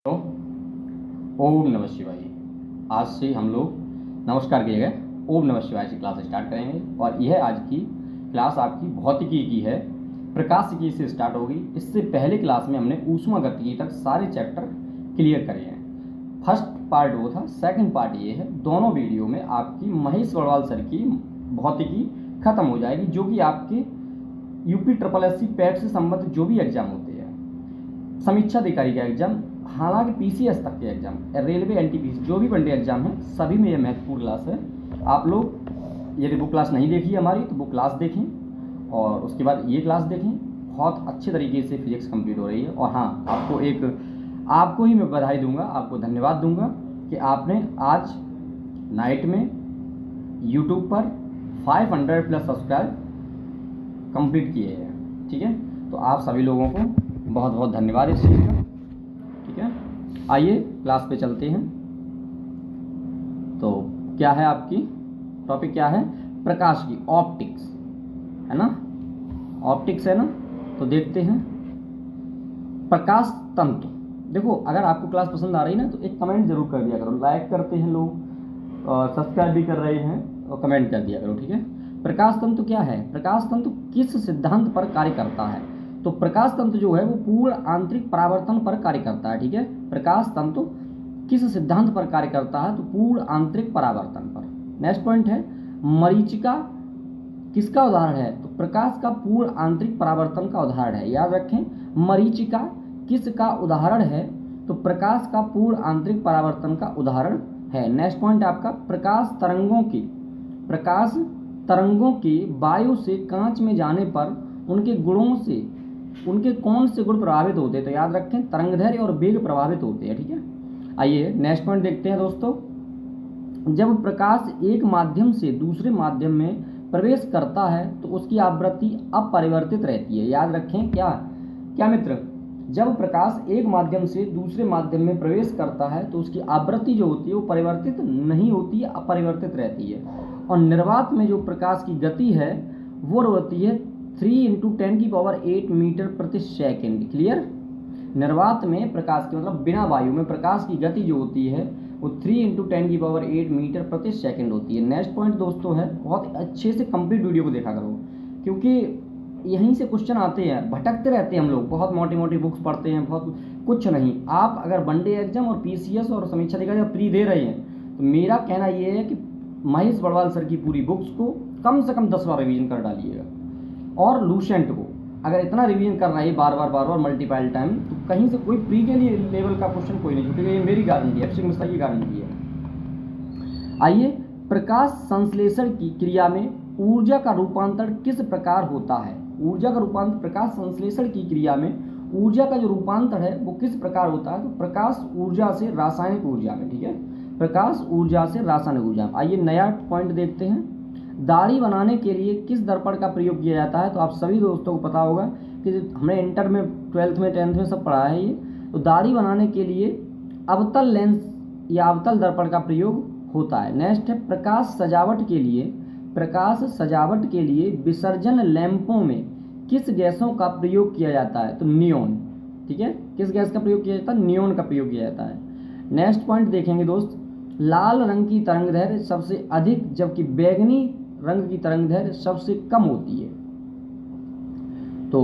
तो ओम नमः शिवाय। आज से हम लोग नमस्कार की जगह ओम नमः शिवाय से क्लास स्टार्ट करेंगे और यह आज की क्लास आपकी भौतिकी की है। प्रकाशिकी से स्टार्ट होगी। इससे पहले क्लास में हमने ऊष्मागतिकी तक सारे चैप्टर क्लियर करे हैं। फर्स्ट पार्ट वो था, सेकंड पार्ट ये है। दोनों वीडियो में आपकी महेश बड़वाल सर की भौतिकी खत्म हो जाएगी, जो कि आपके यूपी SSC पैट से संबंधित जो भी एग्जाम होते हैं, समीक्षा अधिकारी का एग्जाम, हालांकि PCS तक के एग्जाम, रेलवे NTPC जो भी वनडे एग्जाम है, सभी में यह महत्वपूर्ण क्लास है। आप लोग यदि वो क्लास नहीं देखी हमारी तो वो क्लास देखें और उसके बाद ये क्लास देखें। बहुत अच्छे तरीके से फिजिक्स कंप्लीट हो रही है। और हाँ, आपको ही मैं बधाई दूंगा, आपको धन्यवाद दूंगा कि आपने आज नाइट में यूट्यूब पर 500+ सब्सक्राइब कंप्लीट किए हैं। ठीक है, तो आप सभी लोगों को बहुत बहुत धन्यवाद इस चीज़ का। ठीक है, आइए क्लास पे चलते हैं। तो क्या है आपकी टॉपिक, क्या है? प्रकाश की ऑप्टिक्स, है ना? ऑप्टिक्स है ना, तो देखते हैं प्रकाश तंतु। देखो, अगर आपको क्लास पसंद आ रही ना तो एक कमेंट जरूर कर दिया करो। लाइक करते हैं लोग और सब्सक्राइब भी कर रहे हैं और कमेंट कर दिया करो। ठीक है, प्रकाश तंतु क्या है? प्रकाश तंतु किस सिद्धांत पर कार्य करता है? तो प्रकाश तंतु जो है वो पूर्ण आंतरिक परावर्तन पर कार्य करता है। ठीक है, प्रकाश तंतु किस सिद्धांत पर कार्य करता है? तो पूर्ण आंतरिक परावर्तन पर। नेक्स्ट पॉइंट है, मरीचिका किसका उदाहरण है? तो प्रकाश का पूर्ण आंतरिक परावर्तन का उदाहरण है। याद रखें, मरीचिका किसका उदाहरण है? तो प्रकाश का पूर्ण आंतरिक परावर्तन का उदाहरण है। नेक्स्ट पॉइंट आपका, प्रकाश तरंगों के वायु से कांच में जाने पर उनके कौन से गुण प्रभावित होते हैं? तो याद रखें, तरंगदैर्घ्य और वेग प्रभावित होते हैं। ठीक है, आइए नेक्स्ट पॉइंट देखते हैं दोस्तों। जब प्रकाश एक माध्यम से दूसरे माध्यम में प्रवेश करता है तो उसकी आवृत्ति अपरिवर्तित रहती है। याद रखें, क्या मित्र, जब प्रकाश एक माध्यम से दूसरे माध्यम में प्रवेश करता है तो उसकी आवृत्ति जो होती है वो परिवर्तित नहीं होती है, अपरिवर्तित रहती है। और निर्वात में जो प्रकाश की गति है वो होती है 3 × 10⁸ मीटर प्रति सेकेंड। क्लियर? निर्वात में प्रकाश की मतलब बिना वायु में प्रकाश की गति जो होती है वो 3 × 10⁸ मीटर प्रति सेकेंड होती है। नेक्स्ट पॉइंट दोस्तों है, बहुत अच्छे से कंप्लीट वीडियो को देखा करो, क्योंकि यहीं से क्वेश्चन आते हैं। भटकते रहते हैं हम लोग, बहुत मोटी मोटी बुक्स पढ़ते हैं, बहुत कुछ नहीं। आप अगर वनडे एग्जाम और PCS और समीक्षा अधिकारी प्री दे रहे हैं तो मेरा कहना ये है कि महेश बड़वाल सर की पूरी बुक्स को कम से कम 10 बार रिवीजन कर डालिएगा। और लूसेंट को अगर इतना रिवीजन कर रहा है बार बार मल्टीपल टाइम, तो कहीं से कोई प्री के लिए लेवल का क्वेश्चन कोई नहीं छूटेगा। ये मेरी गारंटी है, अभिषेक मिश्रा की गारंटी है। आइए, प्रकाश संश्लेषण की क्रिया में ऊर्जा का रूपांतरण किस प्रकार होता है? ऊर्जा का रूपांतरण प्रकाश संश्लेषण की क्रिया में ऊर्जा का जो रूपांतर है वो किस प्रकार होता है? तो प्रकाश ऊर्जा से रासायनिक ऊर्जा में। ठीक है, प्रकाश ऊर्जा से रासायनिक ऊर्जा में। आइए नया पॉइंट देखते हैं। दाढ़ी बनाने के लिए किस दर्पण का प्रयोग किया जाता है? तो आप सभी दोस्तों को पता होगा कि हमने इंटर में, 12th में, 10th में सब पढ़ा है ये। तो दाढ़ी बनाने के लिए अवतल लेंस या अवतल दर्पण का प्रयोग होता है। नेक्स्ट है, प्रकाश सजावट के लिए विसर्जन लैंपों में किस गैसों का प्रयोग किया जाता है? तो नियोन। ठीक है, किस गैस का प्रयोग किया जाता है? नियोन का प्रयोग किया जाता है। नेक्स्ट पॉइंट देखेंगे दोस्त, लाल रंग की तरंगदैर्घ्य सबसे अधिक जबकि बैंगनी रंग की तरंगदैर्घ्य सबसे कम होती है। तो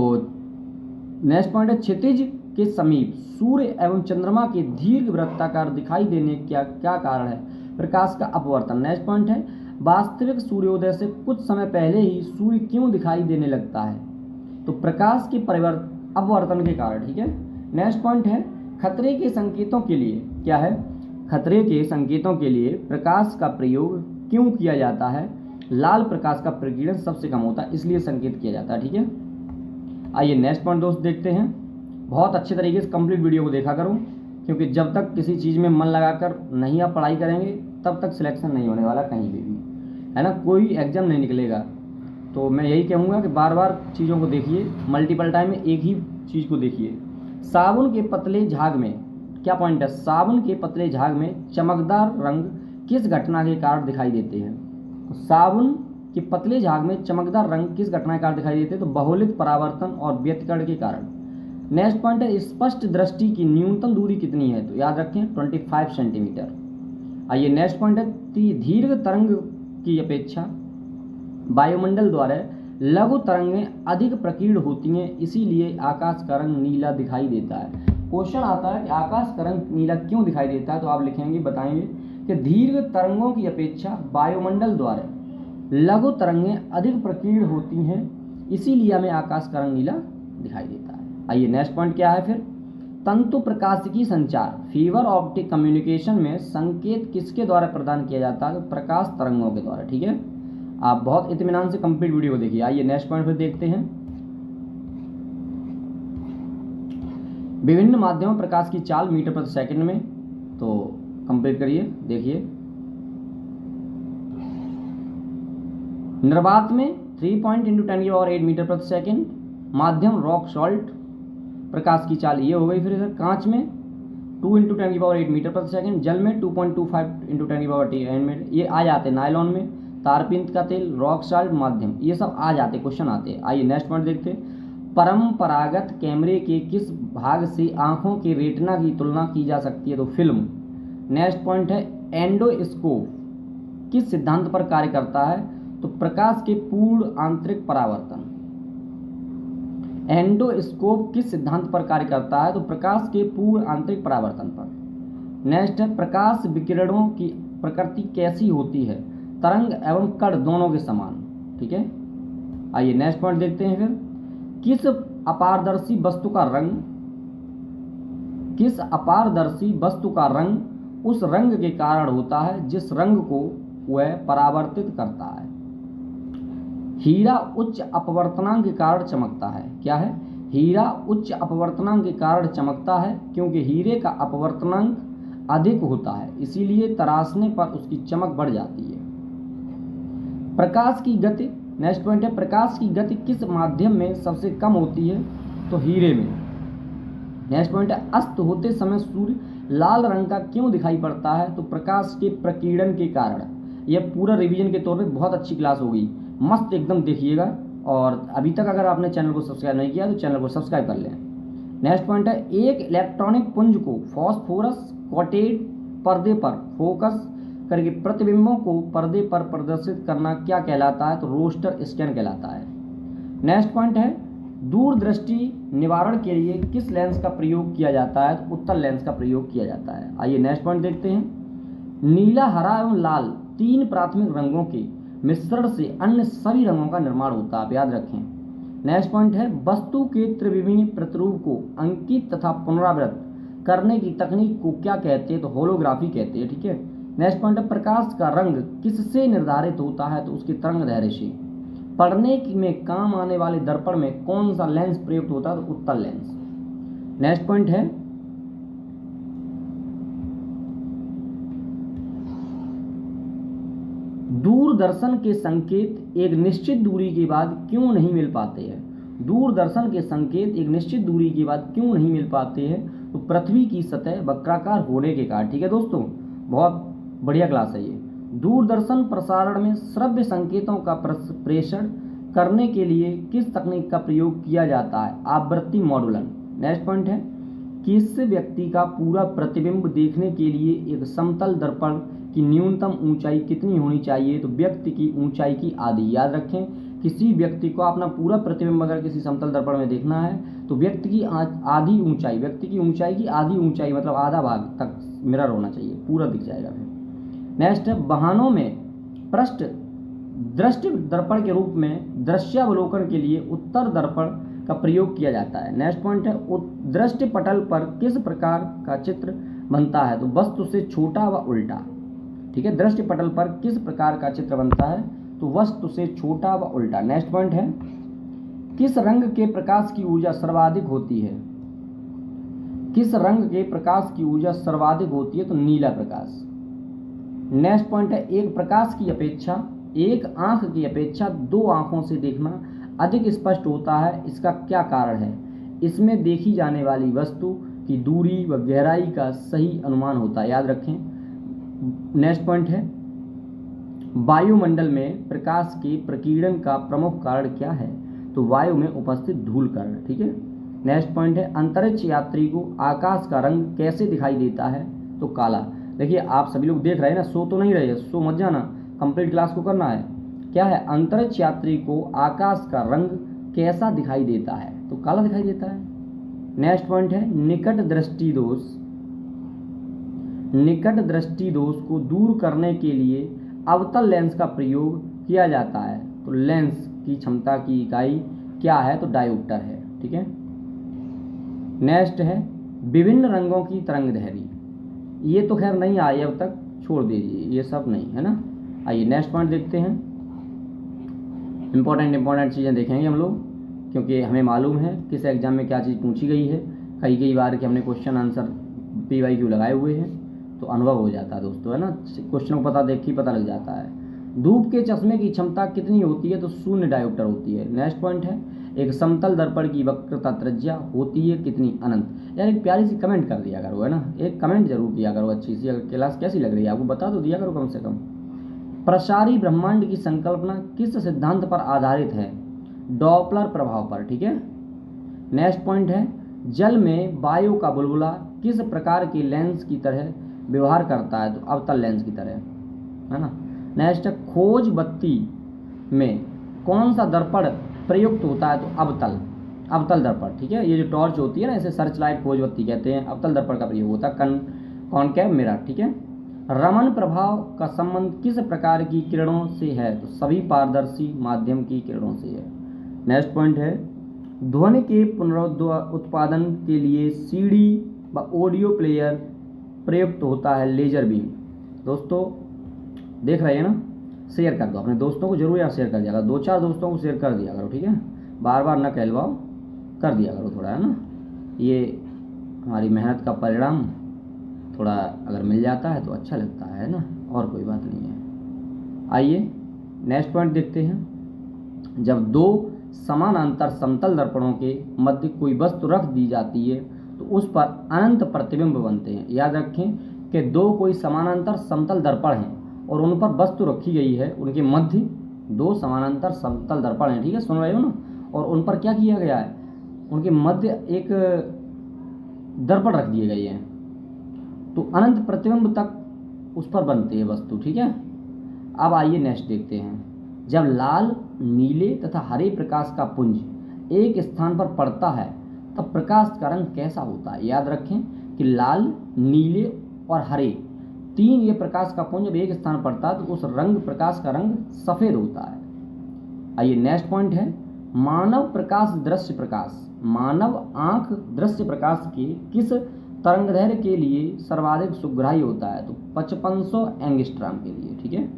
नेक्स्ट पॉइंट है, क्षितिज के समीप सूर्य एवं चंद्रमा के दीर्घ वृत्ताकार दिखाई देने क्या कारण है? प्रकाश का अपवर्तन। नेक्स्ट पॉइंट है, वास्तविक सूर्योदय से कुछ समय पहले ही सूर्य क्यों दिखाई देने लगता है? तो प्रकाश के अपवर्तन के कारण। ठीक है, नेक्स्ट पॉइंट है, खतरे के संकेतों के लिए क्या है? खतरे के संकेतों के लिए प्रकाश का प्रयोग क्यों किया जाता है? लाल प्रकाश का प्रकीर्णन सबसे कम होता है, इसलिए संकेत किया जाता है। ठीक है, आइए नेक्स्ट पॉइंट दोस्त देखते हैं। बहुत अच्छे तरीके से कंप्लीट वीडियो को देखा करो, क्योंकि जब तक किसी चीज़ में मन लगाकर नहीं आप पढ़ाई करेंगे तब तक सिलेक्शन नहीं होने वाला कहीं भी, है ना? कोई एग्जाम नहीं निकलेगा। तो मैं यही कहूँगा कि बार बार चीज़ों को देखिए, मल्टीपल टाइम में एक ही चीज़ को देखिए। साबुन के पतले झाग में क्या पॉइंट है? साबुन के पतले झाग में चमकदार रंग किस घटना के कारण दिखाई देते हैं? साबुन के पतले झाग में चमकदार रंग किस घटना के कारण दिखाई देते हैं? तो बहुलिक परावर्तन और व्यतिकरण के कारण। नेक्स्ट पॉइंट है स्पष्ट दृष्टि की न्यूनतम दूरी कितनी है, तो याद रखें 25 सेंटीमीटर। आइए नेक्स्ट पॉइंट है दीर्घ तरंग की अपेक्षा वायुमंडल द्वारा लघु तरंगें अधिक प्रकीर्ण होती हैं, इसीलिए आकाश का रंग नीला दिखाई देता है। क्वेश्चन आता है कि आकाश का रंग नीला क्यों दिखाई देता है, तो आप लिखेंगे बताएंगे कि दीर्घ तरंगों की अपेक्षा वायुमंडल द्वारा लघु तरंगें अधिक प्रकीर्ण होती हैं, इसीलिए हमें आकाश का रंग नीला दिखाई देता है। आइए नेक्स्ट पॉइंट क्या है फिर, तंतु प्रकाशिकी संचार फीवर ऑप्टिक कम्युनिकेशन में संकेत किसके द्वारा प्रदान किया जाता है, तो प्रकाश तरंगों के द्वारा। ठीक है, आप बहुत इत्मीनान से कंप्लीट वीडियो को देखिए। आइए नेक्स्ट पॉइंट फिर देखते हैं, विभिन्न माध्यमों प्रकाश की चाल मीटर प्रति सेकंड में, तो कंप्लीट करिए। देखिए निर्वात में 3 पॉइंट इंटू 10⁸ मीटर प्रति सेकंड, माध्यम रॉक सॉल्ट प्रकाश की चाल ये हो गई। फिर इधर कांच में 2 इंटू 10⁸ मीटर प्रति सेकंड, जल में 2.25 इंटू 10⁸ मीटर, ये आ जाते। नायलॉन में तारपीन का तेल, रॉक सॉल्ट, माध्यम, ये सब आ जाते, क्वेश्चन आते हैं। आइए नेक्स्ट पॉइंट देखते हैं, परंपरागत कैमरे के किस भाग से आंखों के रेटिना की तुलना की जा सकती है, तो फिल्म। नेक्स्ट पॉइंट है एंडोस्कोप किस सिद्धांत पर कार्य करता है, तो प्रकाश के पूर्ण आंतरिक परावर्तन। एंडोस्कोप किस सिद्धांत पर कार्य करता है, तो प्रकाश के पूर्ण आंतरिक परावर्तन पर। नेक्स्ट है प्रकाश विकिरणों की प्रकृति कैसी होती है, तरंग एवं कण दोनों के समान। ठीक है, आइए नेक्स्ट पॉइंट देखते हैं फिर, किस अपारदर्शी वस्तु का रंग, किस अपारदर्शी वस्तु का रंग उस रंग के कारण होता है जिस रंग को वह परावर्तित करता है। हीरा उच्च अपवर्तनांक के कारण चमकता है। क्या है, हीरा उच्च अपवर्तनांक के कारण चमकता है क्योंकि हीरे का अपवर्तनांक अधिक होता है, इसीलिए तराशने पर उसकी चमक बढ़ जाती है। प्रकाश की गति, नेक्स्ट पॉइंट है प्रकाश की गति किस माध्यम में सबसे कम होती है, तो हीरे में। नेक्स्ट पॉइंट है अस्त होते समय सूर्य लाल रंग का क्यों दिखाई पड़ता है, तो प्रकाश के प्रकीर्णन के कारण। यह पूरा रिवीजन के तौर पे बहुत अच्छी क्लास होगी, मस्त एकदम देखिएगा। और अभी तक अगर आपने चैनल को सब्सक्राइब नहीं किया तो चैनल को सब्सक्राइब कर लें। नेक्स्ट पॉइंट है एक इलेक्ट्रॉनिक पुंज को फॉस्फोरस कोटेड पर्दे पर फोकस करके प्रतिबिंबों को पर्दे पर प्रदर्शित करना क्या कहलाता है, तो रोस्टर स्कैन कहलाता है। नेक्स्ट पॉइंट है दूरदृष्टि निवारण के लिए किस लेंस का प्रयोग किया जाता है, तो उत्तल लेंस का प्रयोग किया जाता है। आइए नेक्स्ट पॉइंट देखते हैं, नीला, हरा एवं लाल 3 प्राथमिक रंगों के मिश्रण से अन्य सभी रंगों का निर्माण होता है, आप याद रखें। नेक्स्ट पॉइंट है वस्तु के त्रिविमीय प्रतिरूप को अंकित तथा पुनरावृत करने की तकनीक को क्या कहते हैं, तो होलोग्राफी कहते हैं। ठीक है, नेक्स्ट पॉइंट है प्रकाश का रंग किससे निर्धारित होता है, तो उसके तरंगदैर्घ्य से। पढ़ने में काम आने वाले दर्पण में कौन सा लेंस प्रयुक्त होता है, तो उत्तल लेंस। नेक्स्ट पॉइंट है दूरदर्शन के संकेत एक निश्चित दूरी के बाद क्यों नहीं मिल पाते हैं। दूरदर्शन के संकेत एक निश्चित दूरी के बाद क्यों नहीं मिल पाते हैं, तो पृथ्वी की सतह वक्राकार होने के कारण। ठीक है दोस्तों, बहुत बढ़िया क्लास है ये। दूरदर्शन प्रसारण में श्रव्य संकेतों का प्रेषण करने के लिए किस तकनीक का प्रयोग किया जाता है, आवृत्ति मॉडुलन। नेक्स्ट पॉइंट है किस व्यक्ति का पूरा प्रतिबिंब देखने के लिए एक समतल दर्पण की न्यूनतम ऊंचाई कितनी होनी चाहिए, तो व्यक्ति की ऊंचाई की आधी। याद रखें, किसी व्यक्ति को अपना पूरा प्रतिबिंब अगर किसी समतल दर्पण में देखना है तो व्यक्ति की आधी ऊंचाई, व्यक्ति की ऊंचाई की आधी ऊंचाई मतलब आधा भाग तक मिरर होना चाहिए, पूरा दिख जाएगा फिर। नेक्स्ट है वाहनों में पृष्ठ दृष्टि दर्पण के रूप में दृश्यावलोकन के लिए उत्तर दर्पण का प्रयोग किया जाता है। नेक्स्ट पॉइंट है दृष्टि पटल पर किस प्रकार का चित्र बनता है, तो वस्तु से छोटा व उल्टा। ठीक है, दृष्टि पटल पर किस प्रकार का चित्र बनता है, तो वस्तु से छोटा व उल्टा। नेक्स्ट पॉइंट है किस रंग के प्रकाश की ऊर्जा सर्वाधिक होती है, किस रंग के प्रकाश की ऊर्जा सर्वाधिक होती है, तो नीला प्रकाश। नेक्स्ट पॉइंट है एक प्रकाश की अपेक्षा एक आंख की अपेक्षा 2 आंखों से देखना अधिक स्पष्ट होता है, इसका क्या कारण है। इसमें देखी जाने वाली वस्तु की दूरी व गहराई का सही अनुमान होता है, याद रखें। नेक्स्ट पॉइंट है वायुमंडल में प्रकाश के प्रकीर्णन का प्रमुख कारण क्या है, तो वायु में उपस्थित धूल कण। ठीक है, नेक्स्ट पॉइंट है अंतरिक्ष यात्री को आकाश का रंग कैसे दिखाई देता है? तो काला। देखिए आप सभी लोग देख रहे हैं ना, सो तो नहीं रहे, सो मत जाना, कंप्लीट क्लास को करना है। क्या है? अंतरिक्ष यात्री को आकाश का रंग कैसा दिखाई देता है? तो काला दिखाई देता है। नेक्स्ट पॉइंट है निकट दृष्टि दोष। निकट दृष्टि दोष को दूर करने के लिए अवतल लेंस का प्रयोग किया जाता है। तो लेंस की क्षमता की इकाई क्या है? तो डायोप्टर है। ठीक है। नेक्स्ट है विभिन्न रंगों की तरंग दैर्घ्य। ये तो खैर नहीं आए अब तक, छोड़ दीजिए, ये सब नहीं है ना। आइए नेक्स्ट पॉइंट देखते हैं। इंपॉर्टेंट चीज़ें देखेंगे हम लोग, क्योंकि हमें मालूम है किस एग्जाम में क्या चीज़ पूछी गई है। कई बार कि हमने क्वेश्चन आंसर PYQ लगाए हुए हैं, तो अनुभव हो जाता है दोस्तों, है ना। क्वेश्चन को पता लग जाता है। धूप के चश्मे की क्षमता कितनी होती है? तो 0 डायोप्टर होती है। नेक्स्ट पॉइंट है एक समतल दर्पण की वक्रता त्रिज्या होती है कितनी? अनंत। यार एक प्यारी सी कमेंट कर दिया करो, है ना, एक कमेंट जरूर किया करो अच्छी सी। अगर क्लास कैसी लग रही है आपको बता तो दिया करो कम से कम। प्रसारी ब्रह्मांड की संकल्पना किस सिद्धांत पर आधारित है? डॉपलर प्रभाव पर। ठीक है। नेक्स्ट पॉइंट है जल में वायु का बुलबुला किस प्रकार के लेंस की तरह व्यवहार करता है? तो अवतल लेंस की तरह, है ना। नेक्स्ट है खोज बत्ती में कौन सा दर्पण प्रयुक्त होता है? तो अवतल दर्पण। ठीक है। ये जो टॉर्च होती है ना, इसे सर्च लाइट खोज बत्ती कहते हैं। अवतल दर्पण का प्रयोग होता है। Concave mirror. ठीक है। रमन प्रभाव का संबंध किस प्रकार की किरणों से है? तो सभी पारदर्शी माध्यम की किरणों से है। नेक्स्ट पॉइंट है ध्वनि के पुनरुत्पादन के लिए CD व ऑडियो प्लेयर प्रयुक्त होता है लेजर बीम। दोस्तों देख रहे हैं ना, शेयर कर दो अपने दोस्तों को, जरूर यार शेयर कर दिया करो, 2-4 दोस्तों को शेयर कर दिया करो। ठीक है। बार बार न कहलवाओ, कर दिया करो थोड़ा, है ना। ये हमारी मेहनत का परिणाम थोड़ा अगर मिल जाता है तो अच्छा लगता है ना, और कोई बात नहीं है। आइए नेक्स्ट पॉइंट देखते हैं। जब 2 समानांतर समतल दर्पणों के मध्य कोई वस्तु रख दी जाती है तो उस पर अनंत प्रतिबिंब बनते हैं। याद रखें कि 2 कोई समानांतर समतल दर्पण हैं और उन पर वस्तु रखी गई है, उनके मध्य 2 समानांतर समतल दर्पण हैं। ठीक है, सुन रहे हो ना। और उन पर क्या किया गया है? उनके मध्य एक दर्पण रख दिए गए हैं, तो अनंत प्रतिबिंब तक उस पर बनती है वस्तु। ठीक है। अब आइए नेक्स्ट देखते हैं। जब लाल, नीले तथा हरे प्रकाश का पुंज एक स्थान पर पड़ता है तब प्रकाश का रंग कैसा होता है? याद रखें कि लाल, नीले और हरे 3 ये प्रकाश का पुंज जब एक स्थान पर पड़ता है तो उस प्रकाश का रंग सफेद होता है। आइए नेक्स्ट पॉइंट है मानव प्रकाश दृश्य प्रकाश। मानव आंख दृश्य प्रकाश के किस तरंगदैर्घ्य के लिए सर्वाधिक सुग्राही होता है? तो 5500 एंगस्ट्रॉम के लिए। ठीक है।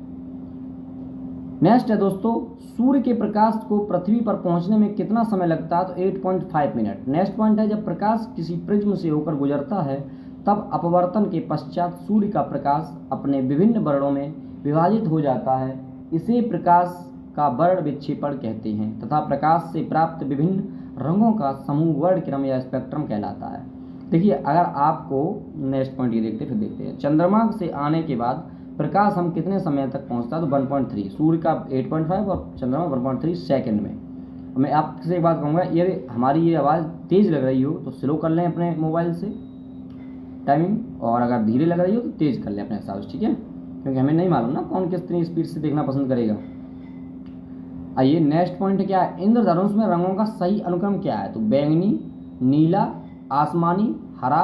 नेक्स्ट है दोस्तों सूर्य के प्रकाश को पृथ्वी पर पहुंचने में कितना समय लगता है? तो 8.5 मिनट। नेक्स्ट पॉइंट है जब प्रकाश किसी प्रिज्म से होकर गुजरता है तब अपवर्तन के पश्चात सूर्य का प्रकाश अपने विभिन्न वर्णों में विभाजित हो जाता है। इसे प्रकाश का वर्ण विक्षेपण कहते हैं तथा प्रकाश से प्राप्त विभिन्न रंगों का समूह वर्ण क्रम या स्पेक्ट्रम कहलाता है। देखिए अगर आपको नेक्स्ट पॉइंट ये देखते हैं चंद्रमा से आने के बाद प्रकाश हम कितने समय तक पहुंचता है? तो 1.3, सूर्य का 8.5 और चंद्रमा 1.3 सेकंड में। मैं आपसे एक बात कहूँगा, ये हमारी ये आवाज़ तेज़ लग रही हो तो स्लो कर लें अपने मोबाइल से टाइमिंग, और अगर धीरे लग रही हो तो तेज़ कर लें अपने हिसाब से। ठीक है, क्योंकि हमें नहीं मालूम ना कौन कितनी स्पीड से देखना पसंद करेगा। आइए नेक्स्ट पॉइंट क्या है? इंद्रधनुष में रंगों का सही अनुक्रम क्या है? तो बैंगनी, नीला, आसमानी, हरा,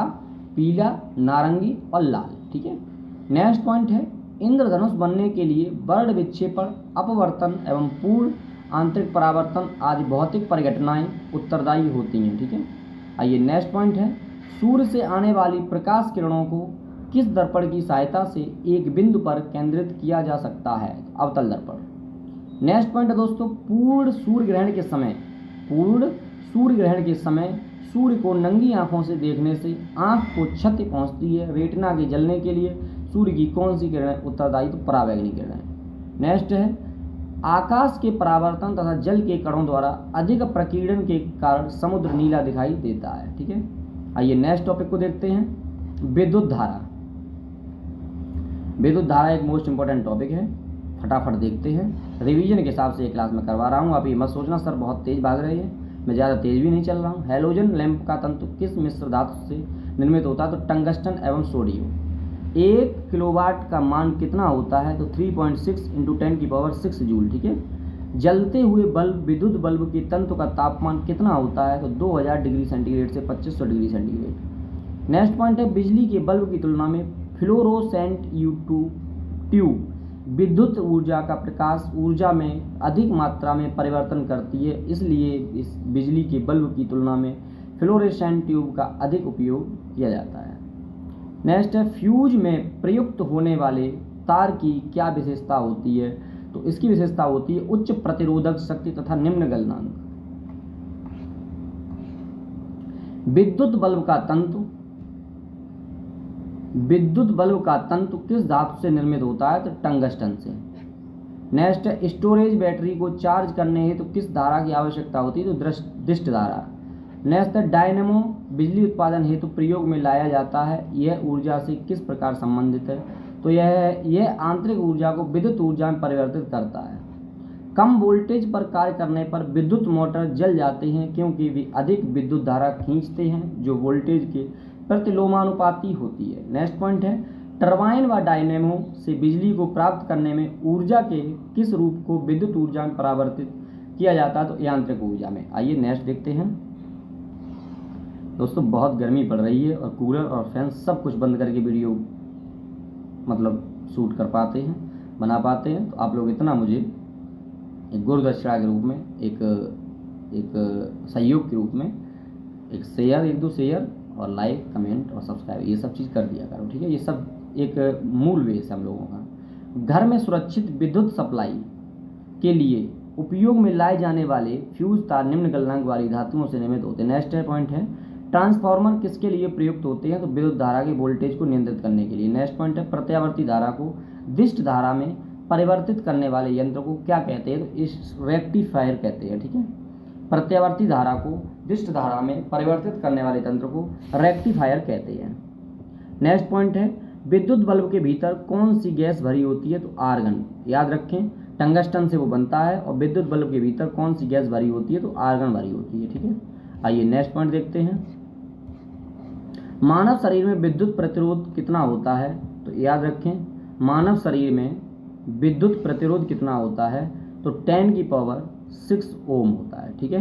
पीला, नारंगी और लाल। ठीक है। नेक्स्ट पॉइंट है इंद्रधनुष बनने के लिए वर्ण विक्षेपण, अपवर्तन एवं पूर्ण आंतरिक परावर्तन आदि भौतिक परिघटनाएं उत्तरदायी होती हैं। ठीक है। आइए नेक्स्ट पॉइंट है सूर्य से आने वाली प्रकाश किरणों को किस दर्पण की सहायता से एक बिंदु पर केंद्रित किया जा सकता है? अवतल दर्पण। नेक्स्ट पॉइंट है दोस्तों पूर्ण सूर्य ग्रहण के समय सूर्य को नंगी आंखों से देखने से आंख को क्षति पहुंचती है। रेटिना के जलने के लिए सूर्य की कौन सी किरणें उत्तरदायी? तो परावैंगनी किरणें। नेक्स्ट है आकाश के परावर्तन तथा जल के कणों द्वारा अधिक प्रकीर्णन के कारण समुद्र नीला दिखाई देता है। ठीक है। आइए नेक्स्ट टॉपिक को देखते हैं। विद्युत धारा एक मोस्ट इंपॉर्टेंट टॉपिक है, फटाफट देखते हैं। रिवीजन के हिसाब से ये क्लास में करवा रहा हूँ, आप ये मत सोचना सर बहुत तेज भाग रहे हैं। मैं ज़्यादा तेज़ भी नहीं चल रहा हूँ। हैलोजन लैंप का तंतु किस मिश्र धातु से निर्मित होता है? तो टंगस्टन एवं सोडियम। 1 किलोवाट का मान कितना होता है? तो 3.6 इंटू 10⁻6 जूल। ठीक है। जलते हुए बल्ब, विद्युत बल्ब के तंतु का तापमान कितना होता है? तो 2000 डिग्री सेंटीग्रेड से 2500 डिग्री सेंटीग्रेड। नेक्स्ट पॉइंट है, बिजली के बल्ब की तुलना में फ्लोरोसेंट ट्यूब विद्युत ऊर्जा का प्रकाश ऊर्जा में अधिक मात्रा में परिवर्तन करती है, इसलिए इस बिजली के बल्ब की तुलना में फ्लोरोसेंट ट्यूब का अधिक उपयोग किया जाता है। नेक्स्ट है, फ्यूज में प्रयुक्त होने वाले तार की क्या विशेषता होती है? तो इसकी विशेषता होती है उच्च प्रतिरोधक शक्ति तथा निम्न गलनांक। विद्युत बल्ब का तंतु किस धातु से निर्मित होता है? तो टंगस्टन से। नेक्स्ट है, स्टोरेज बैटरी को चार्ज करने हेतु तो किस धारा की आवश्यकता होती है? तो दिष्ट धारा। नेक्स्ट है, डायनेमो बिजली उत्पादन हेतु प्रयोग में लाया जाता है, यह ऊर्जा से किस प्रकार संबंधित है? तो यह आंतरिक ऊर्जा को विद्युत ऊर्जा में परिवर्तित करता है। कम वोल्टेज पर कार्य करने पर विद्युत मोटर जल जाते हैं क्योंकि वे अधिक विद्युत धारा खींचते हैं जो वोल्टेज के प्रतिलोमानुपाती होती है। नेक्स्ट पॉइंट है, टरबाइन व डायनेमो से बिजली को प्राप्त करने में ऊर्जा के किस रूप को विद्युत ऊर्जा में परिवर्तित किया जाता है? तो यांत्रिक ऊर्जा में। आइए नेक्स्ट देखते हैं। दोस्तों बहुत गर्मी पड़ रही है और कूलर और फैन सब कुछ बंद करके वीडियो शूट कर पाते हैं, बना पाते हैं। तो आप लोग इतना मुझे एक गुरुदक्षिणा के रूप में, एक सहयोग के रूप में एक शेयर, 1-2 शेयर और लाइक, कमेंट और सब्सक्राइब, ये सब चीज़ कर दिया करो। ठीक है। ये सब एक मूल बेस है हम लोगों का। घर में सुरक्षित विद्युत सप्लाई के लिए उपयोग में लाए जाने वाले फ्यूज तार निम्न गलनांक वाली धातुओं से निर्मित होते हैं। नेक्स्ट पॉइंट है, ट्रांसफार्मर किसके लिए प्रयुक्त होते हैं? तो विद्युत धारा के वोल्टेज को नियंत्रित करने के लिए। नेक्स्ट पॉइंट है, प्रत्यावर्ती धारा को दिष्ट धारा में परिवर्तित करने वाले यंत्र को क्या कहते हैं? तो इस रेक्टिफायर कहते हैं। ठीक है। प्रत्यावर्ती धारा को दिष्ट धारा में परिवर्तित करने वाले तंत्र को रेक्टिफायर कहते हैं। नेक्स्ट पॉइंट है, विद्युत बल्ब के भीतर कौन सी गैस भरी होती है? तो आर्गन। याद रखें, टंगस्टन से वो बनता है और विद्युत बल्ब के भीतर कौन सी गैस भरी होती है? तो आर्गन भरी होती है। ठीक है। आइए नेक्स्ट पॉइंट देखते हैं। मानव शरीर में विद्युत प्रतिरोध कितना होता है? तो याद रखें, मानव शरीर में विद्युत प्रतिरोध कितना होता है? तो 10⁻6 ओम होता है। ठीक है।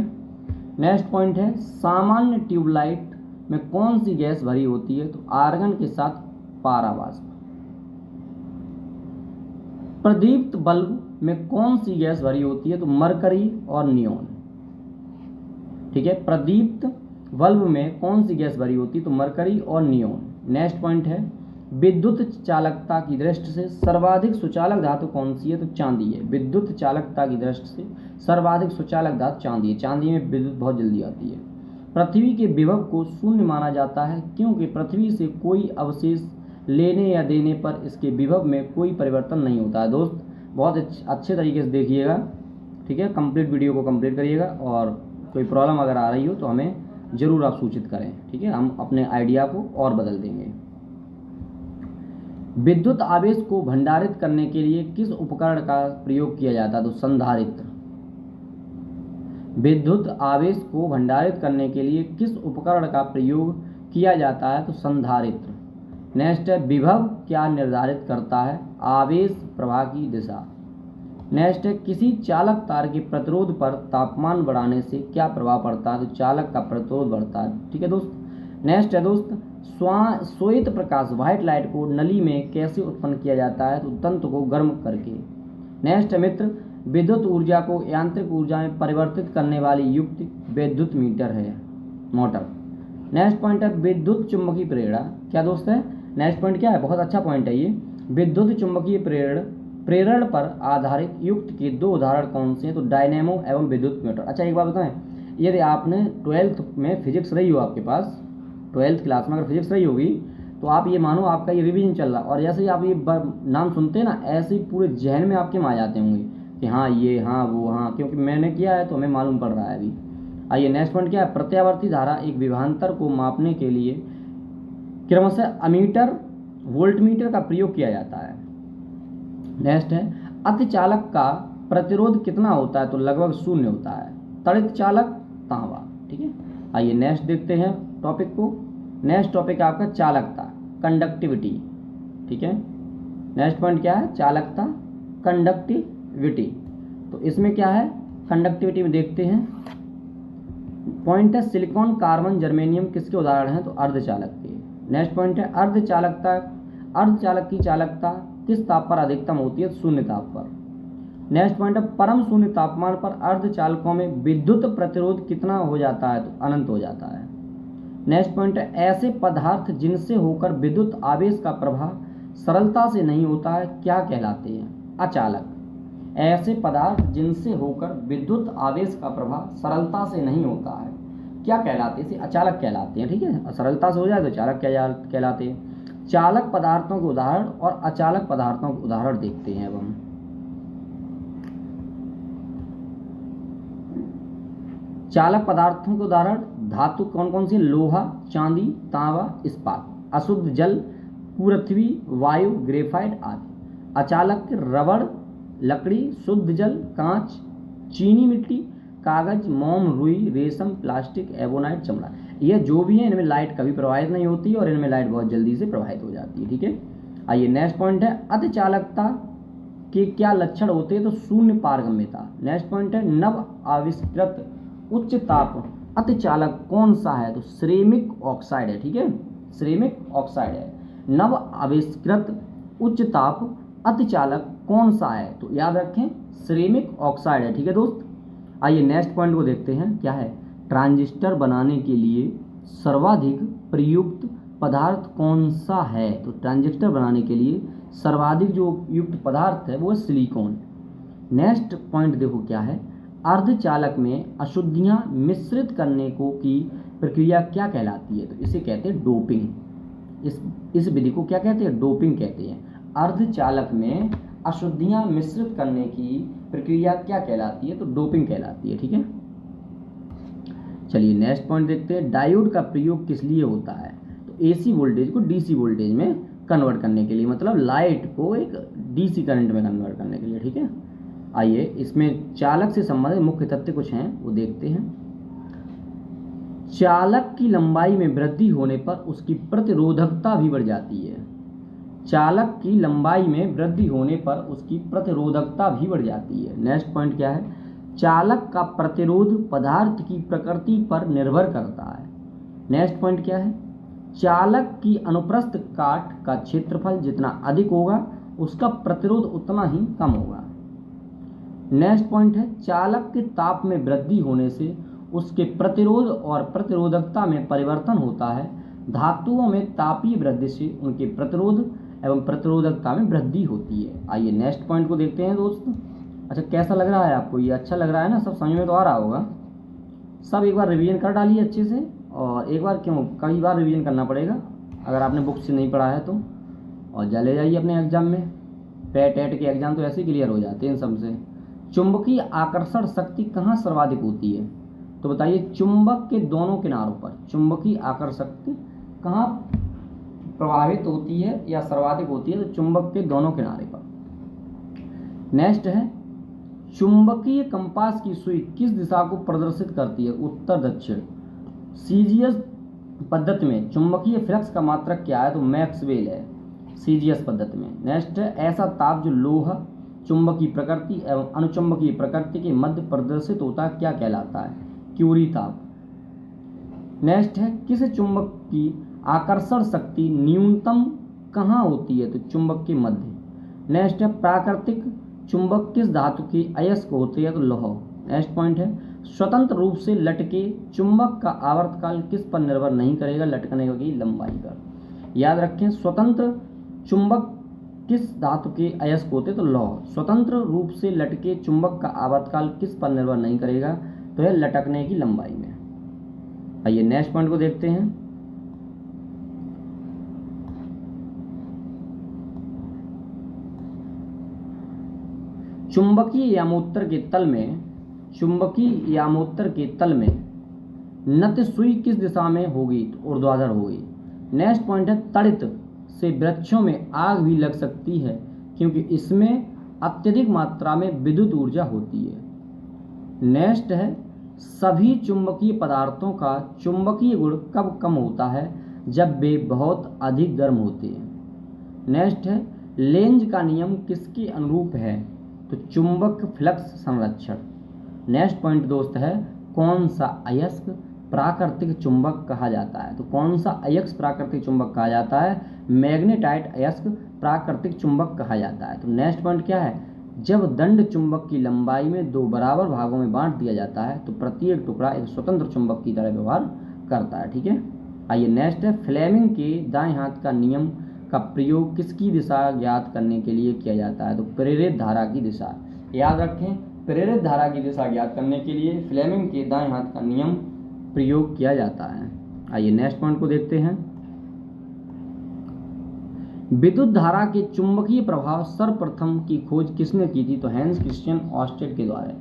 नेक्स्ट पॉइंट है, सामान्य ट्यूबलाइट में कौन सी गैस भरी होती है? तो आर्गन के साथ पारावाष्प। प्रदीप्त बल्ब में कौन सी गैस भरी होती है? तो मरकरी और नियोन। ठीक है। प्रदीप्त बल्ब में कौन सी गैस भरी होती है? तो मरकरी और नियोन। नेक्स्ट पॉइंट है, विद्युत चालकता की दृष्टि से सर्वाधिक सुचालक धातु कौन सी है? तो चांदी है। विद्युत चालकता की दृष्टि से सर्वाधिक सुचालक धातु चांदी है। चांदी में विद्युत बहुत जल्दी आती है। पृथ्वी के विभव को शून्य माना जाता है क्योंकि पृथ्वी से कोई अवशेष लेने या देने पर इसके विभव में कोई परिवर्तन नहीं होता है। दोस्त बहुत अच्छे तरीके से देखिएगा। ठीक है। कंप्लीट वीडियो को कंप्लीट करिएगा और कोई प्रॉब्लम अगर आ रही हो तो हमें ज़रूर आप सूचित करें। ठीक है। हम अपने आइडिया को और बदल देंगे। विद्युत आवेश को भंडारित करने के लिए किस उपकरण का प्रयोग किया जाता है? तो संधारित्र। विद्युत आवेश को भंडारित करने के लिए किस उपकरण का प्रयोग किया जाता है? तो संधारित्र। नेक्स्ट है, विभव क्या निर्धारित करता है? आवेश प्रवाह की दिशा। नेक्स्ट है, किसी चालक तार के प्रतिरोध पर तापमान बढ़ाने से क्या प्रभाव पड़ता है? तो चालक का प्रतिरोध बढ़ता है। ठीक है दोस्त। नेक्स्ट है दोस्त, श्वेत प्रकाश व्हाइट लाइट को नली में कैसे उत्पन्न किया जाता है? तो तंत्र को गर्म करके। नेक्स्ट है मित्र, विद्युत ऊर्जा को यांत्रिक ऊर्जा में परिवर्तित करने वाली युक्ति विद्युत मीटर है, मोटर। नेक्स्ट पॉइंट है विद्युत चुम्बकीय प्रेरण। क्या दोस्त है? नेक्स्ट पॉइंट क्या है? बहुत अच्छा पॉइंट है ये। विद्युत चुम्बकीय प्रेरण पर आधारित युक्ति के 2 उदाहरण कौन से हैं? तो डायनेमो एवं विद्युत मोटर। अच्छा एक बात बताएं, यदि आपने 12th में फिजिक्स रही हो, आपके पास 12th क्लास में अगर फिजिक्स रही होगी तो आप ये मानो आपका ये रिवीजन चल रहा, और जैसे ही आप ये नाम सुनते हैं ना, ऐसे ही पूरे जहन में आपके में आ जाते होंगे कि हाँ ये, हाँ वो, हाँ, क्योंकि मैंने किया है तो हमें मालूम पड़ रहा है अभी। आइए नेक्स्ट पॉइंट क्या है? प्रत्यावर्ती धारा एक विभवांतर को मापने के लिए क्रमशः अमीटर वोल्टमीटर का प्रयोग किया जाता है। नेक्स्ट है, अतिचालक का प्रतिरोध कितना होता है? तो लगभग 0 होता है। तड़ित चालक तांबा। ठीक है, आइए नेक्स्ट देखते हैं टॉपिक को। नेक्स्ट टॉपिक है आपका चालकता, कंडक्टिविटी। ठीक है, नेक्स्ट पॉइंट क्या है? चालकता, कंडक्टिविटी। तो इसमें क्या है? कंडक्टिविटी में देखते हैं पॉइंट है सिलिकॉन, कार्बन, जर्मेनियम किसके उदाहरण हैं? तो अर्धचालक के। नेक्स्ट पॉइंट है अर्धचालकता, अर्धचालक की चालकता किस ताप पर अधिकतम होती है? शून्य ताप पर। नेक्स्ट पॉइंट है परम शून्य तापमान पर अर्धचालकों में विद्युत प्रतिरोध कितना हो जाता है? तो अनंत हो जाता है। नेक्स्ट पॉइंट है ऐसे पदार्थ जिनसे होकर विद्युत आवेश का प्रवाह सरलता से नहीं होता है क्या कहलाते हैं? अचालक। ऐसे पदार्थ जिनसे होकर विद्युत आवेश का प्रवाह सरलता से नहीं होता है क्या कहलाते हैं? इसे अचालक कहलाते हैं। ठीक है, सरलता से हो जाए तो चालक कहलाते हैं। चालक पदार्थों के उदाहरण और अचालक पदार्थों के उदाहरण देखते हैं अब हम। चालक पदार्थों के उदाहरण धातु कौन कौन सी? लोहा, चांदी, तांबा, इस्पात। अशुद्ध जल, पृथ्वी, वायु, ग्रेफाइट आदि। अचालक रबड़, लकड़ी, शुद्ध जल, कांच, चीनी मिट्टी, कागज, मोम, रुई, रेशम, प्लास्टिक, एबोनाइट, चमड़ा। ये जो भी है इनमें लाइट कभी प्रवाहित नहीं होती और इनमें लाइट बहुत जल्दी से प्रवाहित हो जाती है। ठीक है, आइए नेक्स्ट पॉइंट है अतिचालकता के क्या लक्षण होते हैं? तो शून्य पारगम्यता। नेक्स्ट पॉइंट है नव आविष्कृत उच्च ताप अतिचालक कौन सा है? तो सिरेमिक ऑक्साइड है। ठीक है, सिरेमिक ऑक्साइड है। नव आविष्कृत उच्च ताप अतिचालक कौन सा है? तो याद रखें सिरेमिक ऑक्साइड है। ठीक है दोस्त, आइए नेक्स्ट पॉइंट को देखते हैं क्या है। ट्रांजिस्टर बनाने के लिए सर्वाधिक प्रयुक्त पदार्थ कौन सा है? तो ट्रांजिस्टर बनाने के लिए सर्वाधिक जो युक्त पदार्थ है वो है सिलिकॉन। नेक्स्ट पॉइंट देखो क्या है, अर्धचालक में अशुद्धियां मिश्रित करने को की प्रक्रिया क्या कहलाती है? तो इसे कहते हैं डोपिंग। इस विधि को क्या कहते हैं? डोपिंग कहते हैं। अर्धचालक में अशुद्धियां मिश्रित करने की प्रक्रिया क्या कहलाती है? तो डोपिंग कहलाती है। ठीक है, चलिए नेक्स्ट पॉइंट देखते हैं। डायोड का प्रयोग किस लिए होता है? तो एसी वोल्टेज को डीसी वोल्टेज में कन्वर्ट करने के लिए, मतलब लाइट को एक डीसी करंट में कन्वर्ट करने के लिए। ठीक है, आइए इसमें चालक से संबंधित मुख्य तथ्य कुछ हैं वो देखते हैं। चालक की लंबाई में वृद्धि होने पर उसकी प्रतिरोधकता भी बढ़ जाती है। चालक की लंबाई में वृद्धि होने पर उसकी प्रतिरोधकता भी बढ़ जाती है। नेक्स्ट पॉइंट क्या है? चालक का प्रतिरोध पदार्थ की प्रकृति पर निर्भर करता है। नेक्स्ट पॉइंट क्या है? चालक की अनुप्रस्थ काट का क्षेत्रफल जितना अधिक होगा उसका प्रतिरोध उतना ही कम होगा। नेक्स्ट पॉइंट है चालक के ताप में वृद्धि होने से उसके प्रतिरोध और प्रतिरोधकता में परिवर्तन होता है। धातुओं में तापीय वृद्धि से उनके प्रतिरोध एवं प्रतिरोधकता में वृद्धि होती है। आइए नेक्स्ट पॉइंट को देखते हैं दोस्तों। अच्छा, कैसा लग रहा है आपको? ये अच्छा लग रहा है ना? सब समझ में तो आ रहा होगा। सब एक बार रिवीजन कर डालिए अच्छे से, और एक बार क्यों कई बार रिवीजन करना पड़ेगा अगर आपने बुक से नहीं पढ़ा है तो। और चले जाइए अपने एग्जाम में, टेट के एग्जाम तो ऐसे ही क्लियर हो जाते हैं इन सबसे। चुंबकीय आकर्षण शक्ति कहाँ सर्वाधिक होती है? तो बताइए चुंबक के दोनों किनारों पर चुंबकीय आकर्षण शक्ति कहाँ प्रभावित होती है या सर्वाधिक होती है? तो चुंबक के दोनों किनारे पर। नेक्स्ट है चुंबकीय कंपास की सुई किस दिशा को प्रदर्शित करती है? उत्तर दक्षिण। सीजीएस पद्धति में चुंबकीय फ्लक्स का मात्रक क्या है? तो मैक्सवेल है सीजीएस पद्धति में। नेक्स्ट है ऐसा ताप जो लोहा चुंबकीय प्रकृति एवं अनुचुंबकीय प्रकृति के मध्य प्रदर्शित होता है क्या कहलाता है? क्यूरी ताप। नेक्स्ट है किस चुंबक की आकर्षण शक्ति न्यूनतम कहाँ होती है? तो चुंबक के मध्य। नेक्स्ट है प्राकृतिक चुंबक किस धातु के अयस्क होते हैं? तो लौह। नेक्स्ट पॉइंट है स्वतंत्र रूप से लटके चुंबक का आवर्तकाल किस पर निर्भर नहीं करेगा? लटकने की लंबाई पर। याद रखें स्वतंत्र चुंबक किस धातु के अयस्क होते? तो लौह। स्वतंत्र रूप से लटके चुंबक का आवर्तकाल किस पर निर्भर नहीं करेगा? तो है लटकने की लंबाई में। आइए नेक्स्ट पॉइंट को देखते हैं। चुंबकीय यामोत्तर के तल में नत सुई किस दिशा में होगी? तो ऊर्ध्वाधर होगी। नेक्स्ट पॉइंट है तड़ित से वृक्षों में आग भी लग सकती है क्योंकि इसमें अत्यधिक मात्रा में विद्युत ऊर्जा होती है। नेक्स्ट है सभी चुंबकीय पदार्थों का चुंबकीय गुण कब कम होता है? जब वे बहुत अधिक गर्म होते हैं। नेक्स्ट है, लेंज का नियम किसके अनुरूप है? तो चुंबक फ्लक्स संरक्षण। नेक्स्ट पॉइंट दोस्त है, कौन सा अयस्क प्राकृतिक चुंबक कहा जाता है? तो कौन सा अयस्क प्राकृतिक चुंबक कहा जाता है? मैग्नेटाइट अयस्क प्राकृतिक चुंबक कहा जाता है। तो नेक्स्ट पॉइंट क्या है, जब दंड चुंबक की लंबाई में 2 बराबर भागों में बांट दिया जाता है तो प्रत्येक टुकड़ा एक स्वतंत्र चुंबक की तरह व्यवहार करता है। ठीक है, आइए नेक्स्ट है, फ्लेमिंग के दाएं हाथ का नियम का प्रयोग किसकी दिशा ज्ञात करने के लिए किया जाता है? तो प्रेरित धारा की दिशा। याद रखें, प्रेरित धारा की दिशा ज्ञात करने के लिए फ्लेमिंग के दाएं हाथ का नियम प्रयोग किया जाता है। आइए नेक्स्ट पॉइंट को देखते हैं, विद्युत धारा के चुंबकीय प्रभाव सर्वप्रथम की खोज किसने की थी? तो हैंस क्रिश्चियन ऑस्टेड के द्वारा।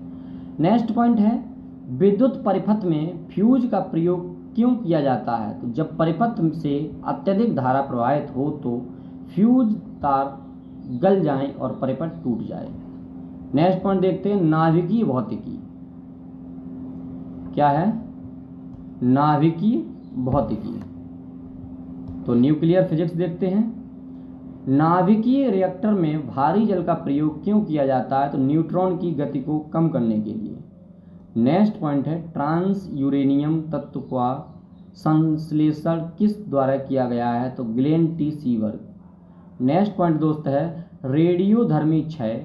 नेक्स्ट पॉइंट है, विद्युत परिपथ में फ्यूज का प्रयोग क्यों किया जाता है? तो जब परिपथ से अत्यधिक धारा प्रवाहित हो तो फ्यूज तार गल जाएं और परिपथ टूट जाए। नेक्स्ट पॉइंट देखते हैं, नाभिकीय भौतिकी क्या है? नाभिकीय भौतिकी। तो न्यूक्लियर फिजिक्स देखते हैं, नाभिकीय रिएक्टर में भारी जल का प्रयोग क्यों किया जाता है? तो न्यूट्रॉन की गति को कम करने के लिए। नेक्स्ट पॉइंट है, ट्रांस यूरेनियम तत्व का संश्लेषण किस द्वारा किया गया है? तो ग्लेन टी सीवर्ग। नेक्स्ट पॉइंट दोस्त है, रेडियोधर्मी क्षय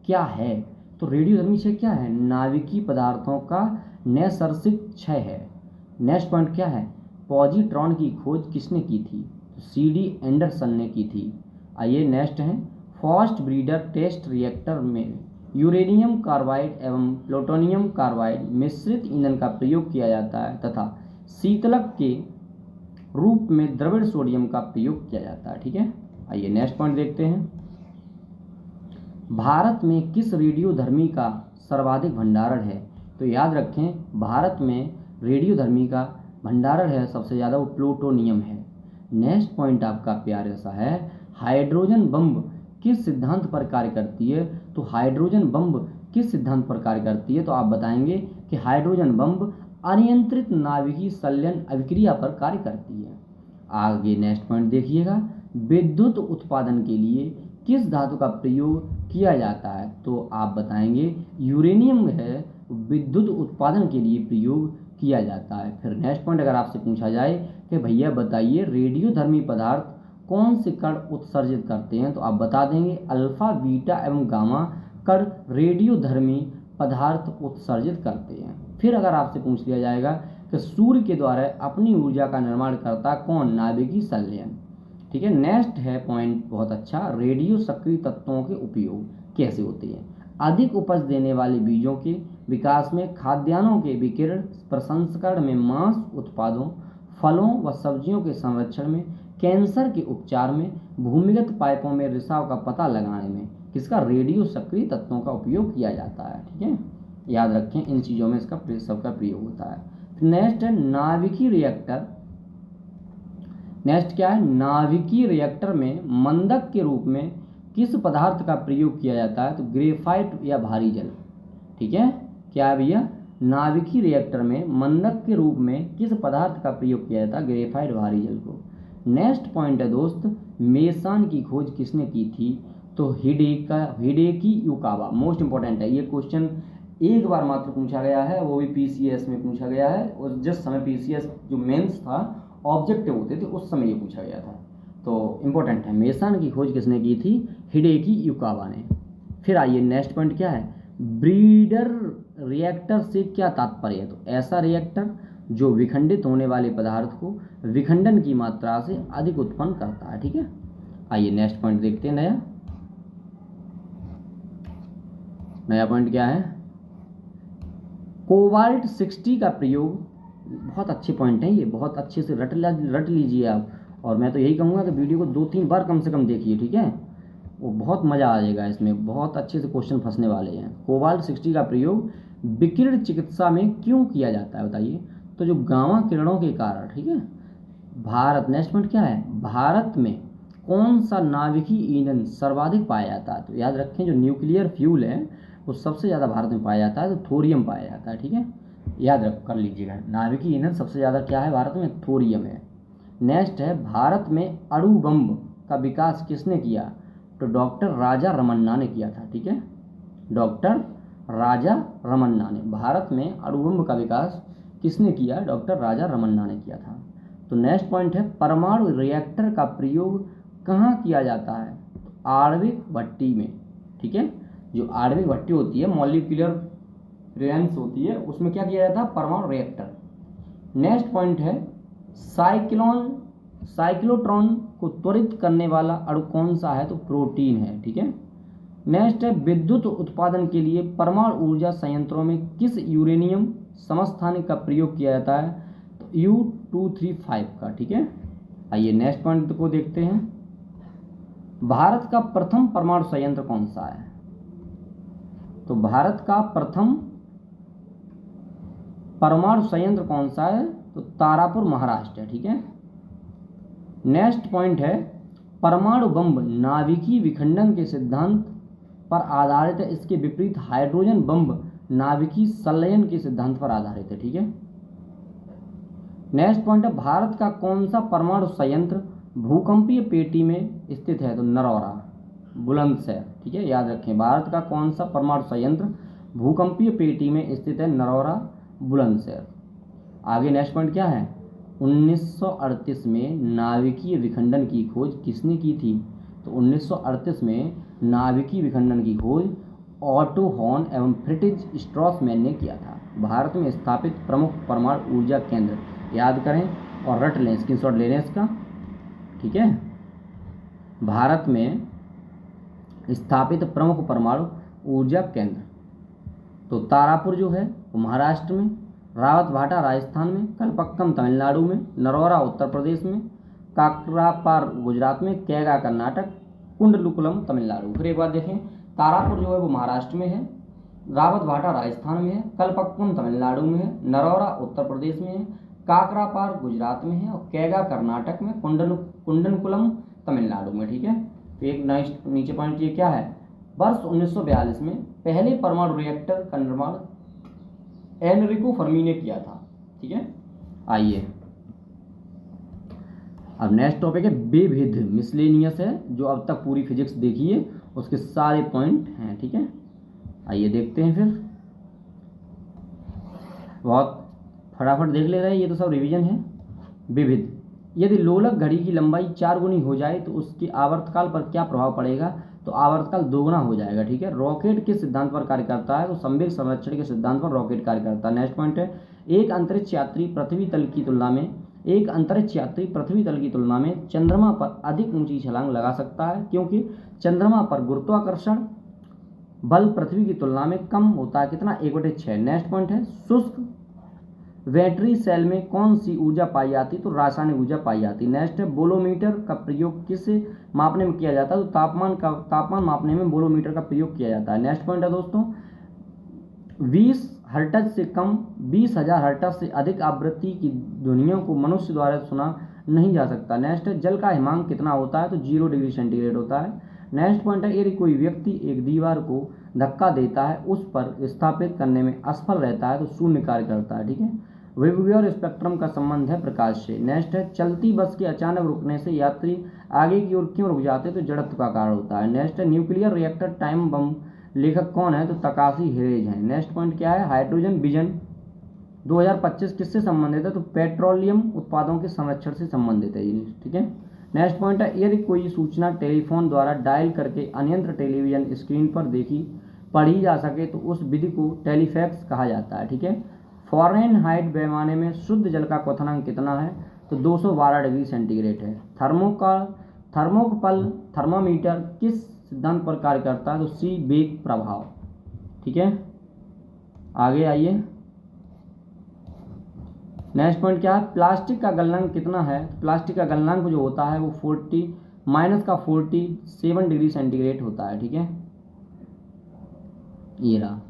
क्या है? तो रेडियोधर्मी क्षय क्या है? नाभिकीय पदार्थों का नैसर्गिक क्षय है। नेक्स्ट पॉइंट क्या है, पॉजिट्रॉन की खोज किसने की थी? तो CD एंडरसन ने की थी। आइए नेक्स्ट है, फास्ट ब्रीडर टेस्ट रिएक्टर में यूरेनियम कार्बाइड एवं प्लूटोनियम कार्बाइड मिश्रित ईंधन का प्रयोग किया जाता है तथा शीतलक के रूप में द्रविड़ सोडियम का प्रयोग किया जाता है। ठीक है, आइए नेक्स्ट पॉइंट देखते हैं, भारत में किस रेडियोधर्मी का सर्वाधिक भंडारण है? तो याद रखें, भारत में रेडियोधर्मी का भंडारण है सबसे ज़्यादा वो प्लूटोनियम है। नेक्स्ट पॉइंट आपका प्यारे सा है, हाइड्रोजन बम किस सिद्धांत पर कार्य करती है? तो हाइड्रोजन बम किस सिद्धांत पर कार्य करती है? तो आप बताएंगे कि हाइड्रोजन बम अनियंत्रित नाभिकीय संलयन अभिक्रिया पर कार्य करती है। आगे नेक्स्ट पॉइंट देखिएगा, विद्युत उत्पादन के लिए किस धातु का प्रयोग किया जाता है? तो आप बताएंगे यूरेनियम है विद्युत उत्पादन के लिए प्रयोग किया जाता है। फिर नेक्स्ट पॉइंट अगर आपसे पूछा जाए कि भैया बताइए रेडियोधर्मी पदार्थ कौन से कण उत्सर्जित करते हैं? तो आप बता देंगे अल्फा, बीटा एवं गामा कण रेडियोधर्मी पदार्थ उत्सर्जित करते हैं। फिर अगर आपसे पूछ लिया जाएगा कि सूर्य के द्वारा अपनी ऊर्जा का निर्माण करता कौन? नाभिकीय संलयन। ठीक है, नेक्स्ट है पॉइंट बहुत अच्छा, रेडियो सक्रिय तत्वों के उपयोग कैसे होते हैं? अधिक उपज देने वाले बीजों के विकास में, खाद्यान्नों के विकिरण प्रसंस्करण में, मांस उत्पादों, फलों व सब्जियों के संरक्षण में, कैंसर के उपचार में, भूमिगत पाइपों में रिसाव का पता लगाने में किसका? रेडियो सक्रिय तत्वों का उपयोग किया जाता है। ठीक है, याद रखें इन चीज़ों में इसका सबका प्रयोग होता है। नेक्स्ट है नाभिकीय रिएक्टर। नेक्स्ट क्या है, नाभिकीय रिएक्टर में मंदक के रूप में किस पदार्थ का प्रयोग किया जाता है? तो ग्रेफाइट या भारी जल। ठीक है, क्या है भैया, नाभिकीय रिएक्टर में मंदक के रूप में किस पदार्थ का प्रयोग किया जाता है? ग्रेफाइट भारी जल को। नेक्स्ट पॉइंट है दोस्त, मेसान की खोज किसने की थी? तो हिडेकी युकावा। मोस्ट इंपॉर्टेंट है ये क्वेश्चन, एक बार मात्र पूछा गया है, वो भी PCS में पूछा गया है, और जिस समय PCS जो मेंस था ऑब्जेक्टिव होते थे उस समय ये पूछा गया था, तो इम्पोर्टेंट है। मेसान की खोज किसने की थी? हिडेकी युकावा ने। फिर आइए नेक्स्ट पॉइंट क्या है, ब्रीडर रिएक्टर से क्या तात्पर्य है? तो ऐसा रिएक्टर जो विखंडित होने वाले पदार्थ को विखंडन की मात्रा से अधिक उत्पन्न करता है। ठीक है, आइए नेक्स्ट पॉइंट देखते हैं। नया पॉइंट क्या है, कोबाल्ट 60 का प्रयोग। बहुत अच्छे पॉइंट हैं ये, बहुत अच्छे से रट लीजिए आप, और मैं तो यही कहूँगा कि वीडियो को 2-3 बार कम से कम देखिए। ठीक है, वो बहुत मज़ा आ जाएगा, इसमें बहुत अच्छे से क्वेश्चन फंसने वाले हैं। कोबाल्ट 60 का प्रयोग विकिरण चिकित्सा में क्यों किया जाता है बताइए? तो जो गामा किरणों के कारण। ठीक है, भारत, नेक्स्ट पॉइंट क्या है, भारत में कौन सा नाभिकीय ईंधन सर्वाधिक पाया जाता है? तो याद रखें जो न्यूक्लियर फ्यूल है वो सबसे ज़्यादा भारत में पाया जाता है, तो थोरियम पाया जाता है। ठीक है, याद रख कर लीजिएगा। नाभिकीय ईंधन सबसे ज़्यादा क्या है भारत में? थोरियम है। नेक्स्ट है, भारत में अणु बम का विकास किसने किया? तो डॉक्टर राजा रमन्ना ने किया था। ठीक है, डॉक्टर राजा रमन्ना ने। भारत में अणु बम का विकास किसने किया? डॉक्टर राजा रमन्ना ने किया था। तो नेक्स्ट पॉइंट है, परमाणु रिएक्टर का प्रयोग कहाँ किया जाता है? आणविक भट्टी में। ठीक है, जो आणविक भट्टी होती है, मॉलिक्यूलर रिएक्शन होती है, उसमें क्या किया जाता है? परमाणु रिएक्टर। नेक्स्ट पॉइंट है, साइक्लोट्रॉन को त्वरित करने वाला अणु कौन सा है? तो प्रोटीन है। ठीक है, नेक्स्ट है, विद्युत उत्पादन के लिए परमाणु ऊर्जा संयंत्रों में किस यूरेनियम समस्थानिक का प्रयोग किया जाता है? तो U235 का। ठीक है, आइए नेक्स्ट पॉइंट को देखते हैं। भारत का प्रथम परमाणु संयंत्र कौन सा है? तो भारत का प्रथम परमाणु संयंत्र कौन सा है? तो तारापुर, महाराष्ट्र है। ठीक है, नेक्स्ट पॉइंट है, परमाणु बम नाभिकीय विखंडन के सिद्धांत पर आधारित है, इसके विपरीत हाइड्रोजन बम नाभिकीय संलयन के सिद्धांत पर आधारित है। ठीक है, नेक्स्ट पॉइंट है, भारत का कौन सा परमाणु संयंत्र भूकंपीय पेटी में स्थित है? तो नरौरा, बुलंदशहर। ठीक है, याद रखें, भारत का कौन सा परमाणु संयंत्र भूकंपीय पेटी में स्थित है? नरौरा, बुलंदशहर। आगे नेक्स्ट पॉइंट क्या है? 1938 में नाभिकीय विखंडन की खोज किसने की थी? तो 1938 में नाभिकीय विखंडन की खोज ऑटो हॉर्न एवं फ्रिट्ज स्ट्रॉसमैन ने किया था। भारत में स्थापित प्रमुख परमाणु ऊर्जा केंद्र, याद करें और रट लें, स्क्रीनशॉट ले लें इसका। ठीक है, भारत में स्थापित प्रमुख परमाणु ऊर्जा केंद्र, तो तारापुर जो है वो महाराष्ट्र में, रावतभाटा राजस्थान में, कलपक्कम तमिलनाडु में, नरौरा उत्तर प्रदेश में, काकरापार गुजरात में, कैगा कर्नाटक, कुंडलकुलम तमिलनाडु। फिर एक बार देखें, तारापुर जो है वो महाराष्ट्र में है, रावतभाटा राजस्थान में है, कलपक्कम तमिलनाडु में है, नरौरा उत्तर प्रदेश में है, काकरापार गुजरात में है और कैगा कर्नाटक में, कुंडनकुलम तमिलनाडु में। ठीक है, तो एक नेक्स्ट नीचे पॉइंट ये क्या है? वर्ष 1942 में पहले परमाणु रिएक्टर का निर्माण एनरिको फर्मी ने किया था। ठीक है, आइए अब नेक्स्ट टॉपिक है विविध, मिसलेनियस है, जो अब तक पूरी फिजिक्स देखी है उसके सारे पॉइंट हैं। ठीक है, आइए देखते हैं, फिर बहुत फटाफट देख ले रहे हैं, ये तो सब रिवीजन है। विविध, यदि लोलक घड़ी की लंबाई 4 गुनी हो जाए तो उसके आवर्तकाल पर क्या प्रभाव पड़ेगा? तो आवर्तकाल 2 गुना हो जाएगा। ठीक है, रॉकेट किस सिद्धांत पर कार्य करता है? तो संवेग संरक्षण के सिद्धांत पर रॉकेट कार्य करता है। नेक्स्ट पॉइंट है, एक अंतरिक्ष यात्री पृथ्वी तल की तुलना में चंद्रमा पर अधिक ऊंची छलांग लगा सकता है, क्योंकि चंद्रमा पर गुरुत्वाकर्षण बल पृथ्वी की तुलना में कम होता है। कितना? 1/6। नेक्स्ट पॉइंट है, शुष्क बैटरी सेल में कौन सी ऊर्जा पाई जाती? तो रासायनिक ऊर्जा पाई जाती। नेक्स्ट है, बोलोमीटर का प्रयोग किस मापने में किया जाता है? तो तापमान मापने में बोलोमीटर का प्रयोग किया जाता है। नेक्स्ट पॉइंट है दोस्तों, 20 हर्ट्ज से कम 20,000 हर्ट्ज से अधिक आवृत्ति की ध्वनियों को मनुष्य द्वारा सुना नहीं जा सकता। नेक्स्ट है, जल का हिमांक कितना होता है? तो 0 डिग्री सेंटीग्रेड होता है। नेक्स्ट पॉइंट है, यदि कोई व्यक्ति एक दीवार को धक्का देता है, उस पर स्थापित करने में असफल रहता है, तो शून्य कार्य करता है। ठीक है, वेव और स्पेक्ट्रम का संबंध है प्रकाश से। नेक्स्ट है, चलती बस के अचानक रुकने से यात्री आगे की ओर क्यों रुक जाते? तो जड़त्व का कारण होता है। नेक्स्ट है, न्यूक्लियर रिएक्टर टाइम बम लेखक कौन है? तो तकाशी हिरेज हैं। नेक्स्ट पॉइंट क्या है, हाइड्रोजन विजन 2025 किससे संबंधित है? तो पेट्रोलियम उत्पादों के संरक्षण से संबंधित है ये। ठीक है, नेक्स्ट पॉइंट है, यदि कोई सूचना टेलीफोन द्वारा डायल करके अन्यंत्र टेलीविजन स्क्रीन पर पढ़ी जा सके तो उस विधि को टेलीफैक्स कहा जाता है। ठीक है, फ़ारेनहाइट पैमाने में शुद्ध जल का क्वथनांक कितना है? तो 212 डिग्री सेंटीग्रेड है। थर्मोमीटर किस सिद्धांत पर कार्य करता है? तो सी वेग प्रभाव। ठीक है, आगे आइए, नेक्स्ट पॉइंट क्या है, प्लास्टिक का गलनांक कितना है? प्लास्टिक का गलनांक जो होता है वो 47 डिग्री सेंटीग्रेड होता है। ठीक है, ये रहा।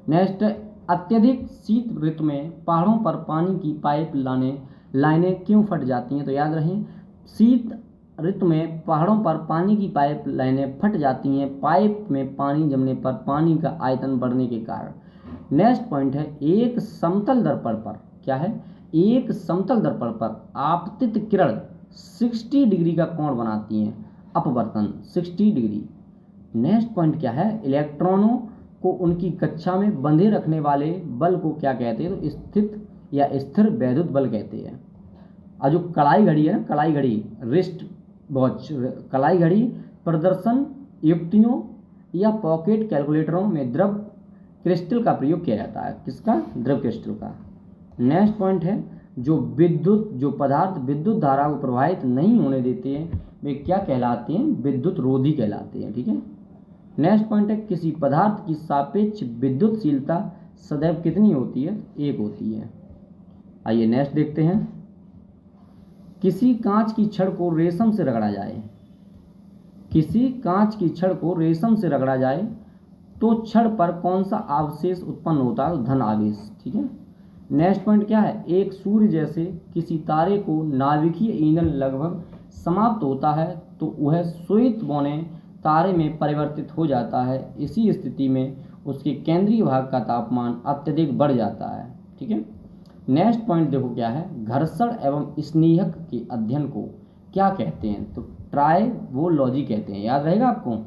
नेक्स्ट, अत्यधिक शीत ऋतु में पहाड़ों पर पानी की पाइप लाइनें क्यों फट जाती हैं? तो याद रखें, शीत ऋतु में पहाड़ों पर पानी की पाइप लाइनें फट जाती हैं पाइप में पानी जमने पर पानी का आयतन बढ़ने के कारण। नेक्स्ट पॉइंट है एक समतल दर्पण पर, क्या है, एक समतल दर्पण पर आपतित किरण 60 डिग्री का कोण बनाती हैं, अपवर्तन 60 डिग्री। नेक्स्ट पॉइंट क्या है, इलेक्ट्रॉनों को उनकी कक्षा में बंधे रखने वाले बल को क्या कहते हैं, तो स्थित या स्थिर वैद्युत बल कहते हैं। और जो कलाई घड़ी है ना, कलाई घड़ी, रिस्ट वॉच, कलाई घड़ी प्रदर्शन युक्तियों या पॉकेट कैलकुलेटरों में द्रव क्रिस्टल का प्रयोग किया जाता है, किसका, द्रव क्रिस्टल का। नेक्स्ट पॉइंट है जो पदार्थ विद्युत धारा को प्रवाहित नहीं होने देते हैं वे क्या कहलाते हैं, विद्युत रोधी कहलाते हैं, ठीक है। नेक्स्ट पॉइंट है किसी पदार्थ की सापेक्ष विद्युतशीलता सदैव कितनी होती है, 1 होती है। आइए नेक्स्ट देखते हैं, किसी कांच की छड़ को रेशम से रगड़ा जाए, किसी कांच की छड़ को रेशम से रगड़ा जाए तो छड़ पर कौन सा अवशेष उत्पन्न होता है, धन आवेश, ठीक है। नेक्स्ट पॉइंट क्या है, एक सूर्य जैसे किसी तारे को नाभिकीय ईंधन लगभग समाप्त होता है तो वह श्वेत बौने तारे में परिवर्तित हो जाता है। इसी स्थिति में उसके केंद्रीय भाग का तापमान अत्यधिक बढ़ जाता है, ठीक है। नेक्स्ट पॉइंट देखो क्या है, घर्षण एवं स्नेहक के अध्ययन को क्या कहते हैं, तो ट्राइवोलॉजी कहते हैं, याद रहेगा आपको।